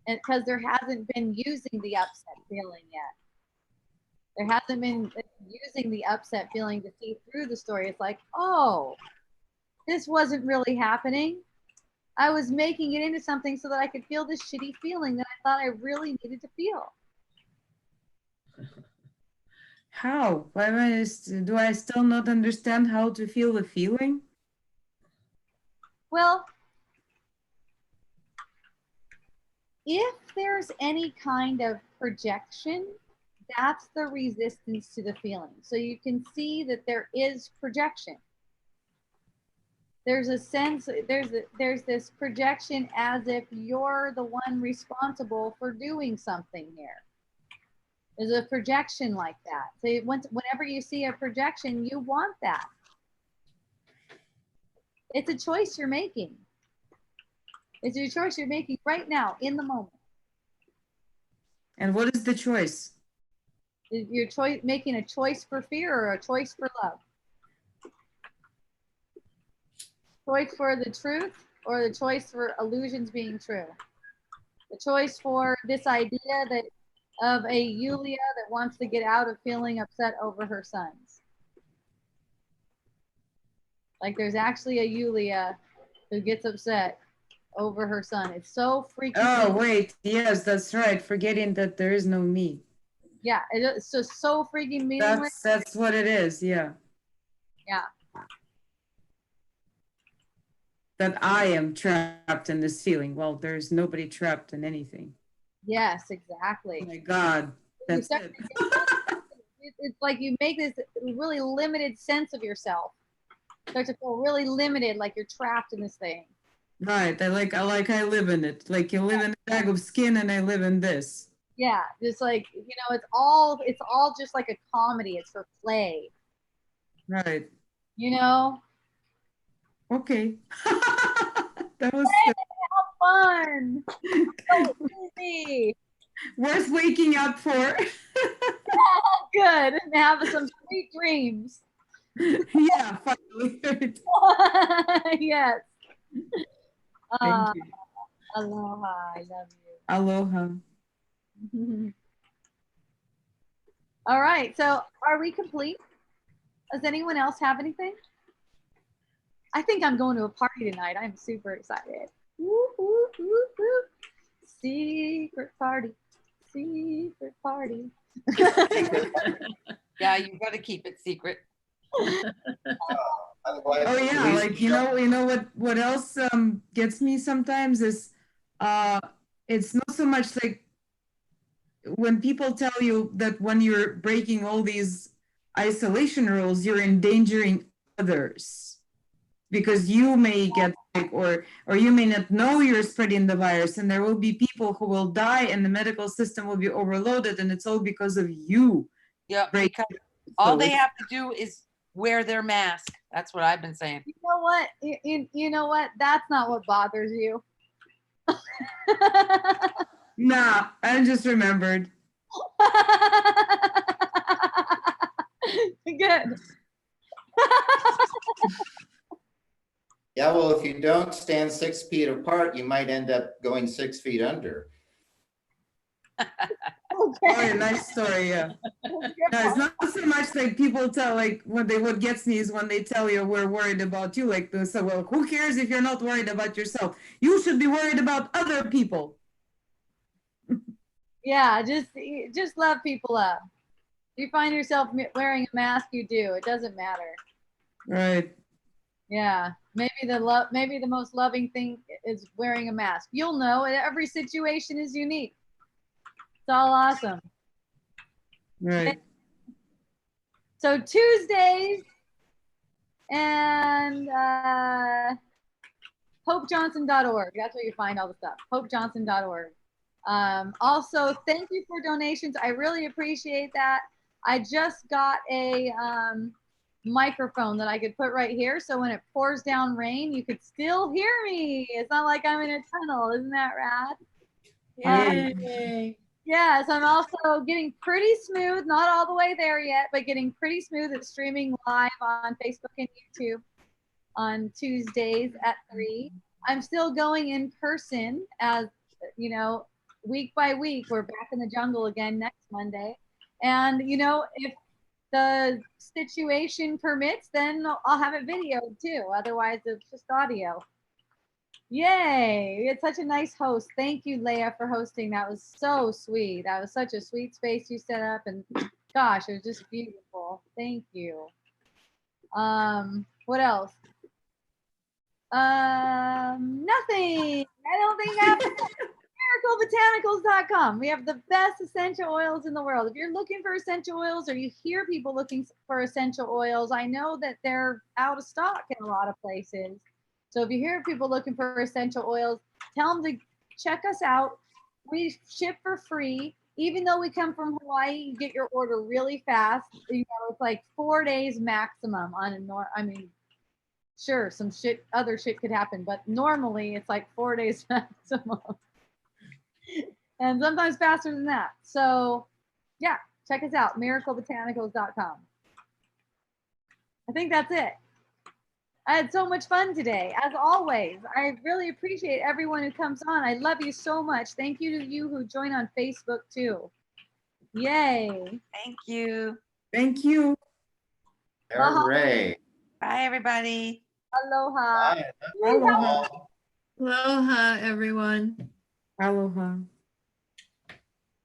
and because there hasn't been using the upset feeling yet. There hasn't been using the upset feeling to see through the story. It's like, oh, this wasn't really happening. I was making it into something so that I could feel this shitty feeling that I thought I really needed to feel. How? Do I still not understand how to feel the feeling? Well, if there's any kind of projection, that's the resistance to the feeling. So you can see that there is projection. There's a sense, there's this projection as if you're the one responsible for doing something here. There's a projection like that. So whenever you see a projection, you want that. It's a choice you're making. It's a choice you're making right now, in the moment. And what is the choice? You're making a choice for fear or a choice for love? Choice for the truth or the choice for illusions being true? The choice for this idea that of a Yulia that wants to get out of feeling upset over her sons. Like there's actually a Yulia who gets upset over her son. It's so freaking. Oh, wait. Yes, that's right. Forgetting that there is no me. Yeah, it's just so freaking meaningless. That's what it is. Yeah. Yeah. That I am trapped in this feeling. Well, there's nobody trapped in anything. Yes, exactly. Oh my God. That's it. It's like you make this really limited sense of yourself. Start to feel really limited, like you're trapped in this thing. Right. I live in it. Like you live in a bag of skin and I live in this. Yeah, just like, it's all just like a comedy. It's for play. Right. That Okay. was fun. So easy. Worth waking up for. Good. And have some sweet dreams. Yeah, finally. Yes. Thank you. Aloha. I love you. Aloha. All right. So are we complete? Does anyone else have anything? I think I'm going to a party tonight. I'm super excited. Woo, woo, woo, woo. Secret party. Secret party. Yeah, you got to keep it secret. Otherwise, Oh yeah, Louise like will you jump- know what else gets me sometimes is it's not so much like when people tell you that when you're breaking all these isolation rules, you're endangering others because you may get sick or you may not know you're spreading the virus, and there will be people who will die and the medical system will be overloaded, and it's all because of you. Yeah, Break- because all So they it's- have to do is wear their mask. That's what I've been saying. You know what? You know what? That's not what bothers you. Nah, I just remembered. Good. Yeah, well, if you don't stand 6 feet apart, you might end up going 6 feet under. Oh, Okay. nice story, yeah. No, it's not so much like people tell, like what gets me is when they tell you we're worried about you, like they say, well, who cares if you're not worried about yourself? You should be worried about other people. Yeah, just love people up. If you find yourself wearing a mask, you do. It doesn't matter. Right. Yeah, maybe the most loving thing is wearing a mask. You'll know. Every situation is unique. It's all awesome. Right. So Tuesdays and hopejohnson.org. That's where you find all the stuff. hopejohnson.org. Also, thank you for donations. I really appreciate that. I just got a microphone that I could put right here, so when it pours down rain, you could still hear me. It's not like I'm in a tunnel. Isn't that rad? Yay. Yes, I'm also getting pretty smooth, not all the way there yet, but getting pretty smooth at streaming live on Facebook and YouTube on Tuesdays at 3. I'm still going in person as, you know, week by week. We're back in the jungle again next Monday. And, you know, if the situation permits, then I'll have it videoed too. Otherwise, it's just audio. Yay! It's such a nice host. Thank you, Leah, for hosting. That was so sweet. That was such a sweet space you set up, and gosh, it was just beautiful. Thank you. What else? Nothing. I don't think miraclebotanicals.com. We have the best essential oils in the world. If you're looking for essential oils or you hear people looking for essential oils, I know that they're out of stock in a lot of places. So if you hear people looking for essential oils, tell them to check us out. We ship for free. Even though we come from Hawaii, you get your order really fast. You know, it's like 4 days maximum on a I mean, sure, some other shit could happen, but normally it's like 4 days maximum. And sometimes faster than that. So yeah, check us out, miraclebotanicals.com. I think that's it. I had so much fun today, as always. I really appreciate everyone who comes on. I love you so much. Thank you to you who join on Facebook too. Yay. Thank you. Thank you. Hooray. Bye, everybody. Aloha. Bye. Aloha. Aloha, everyone. Aloha.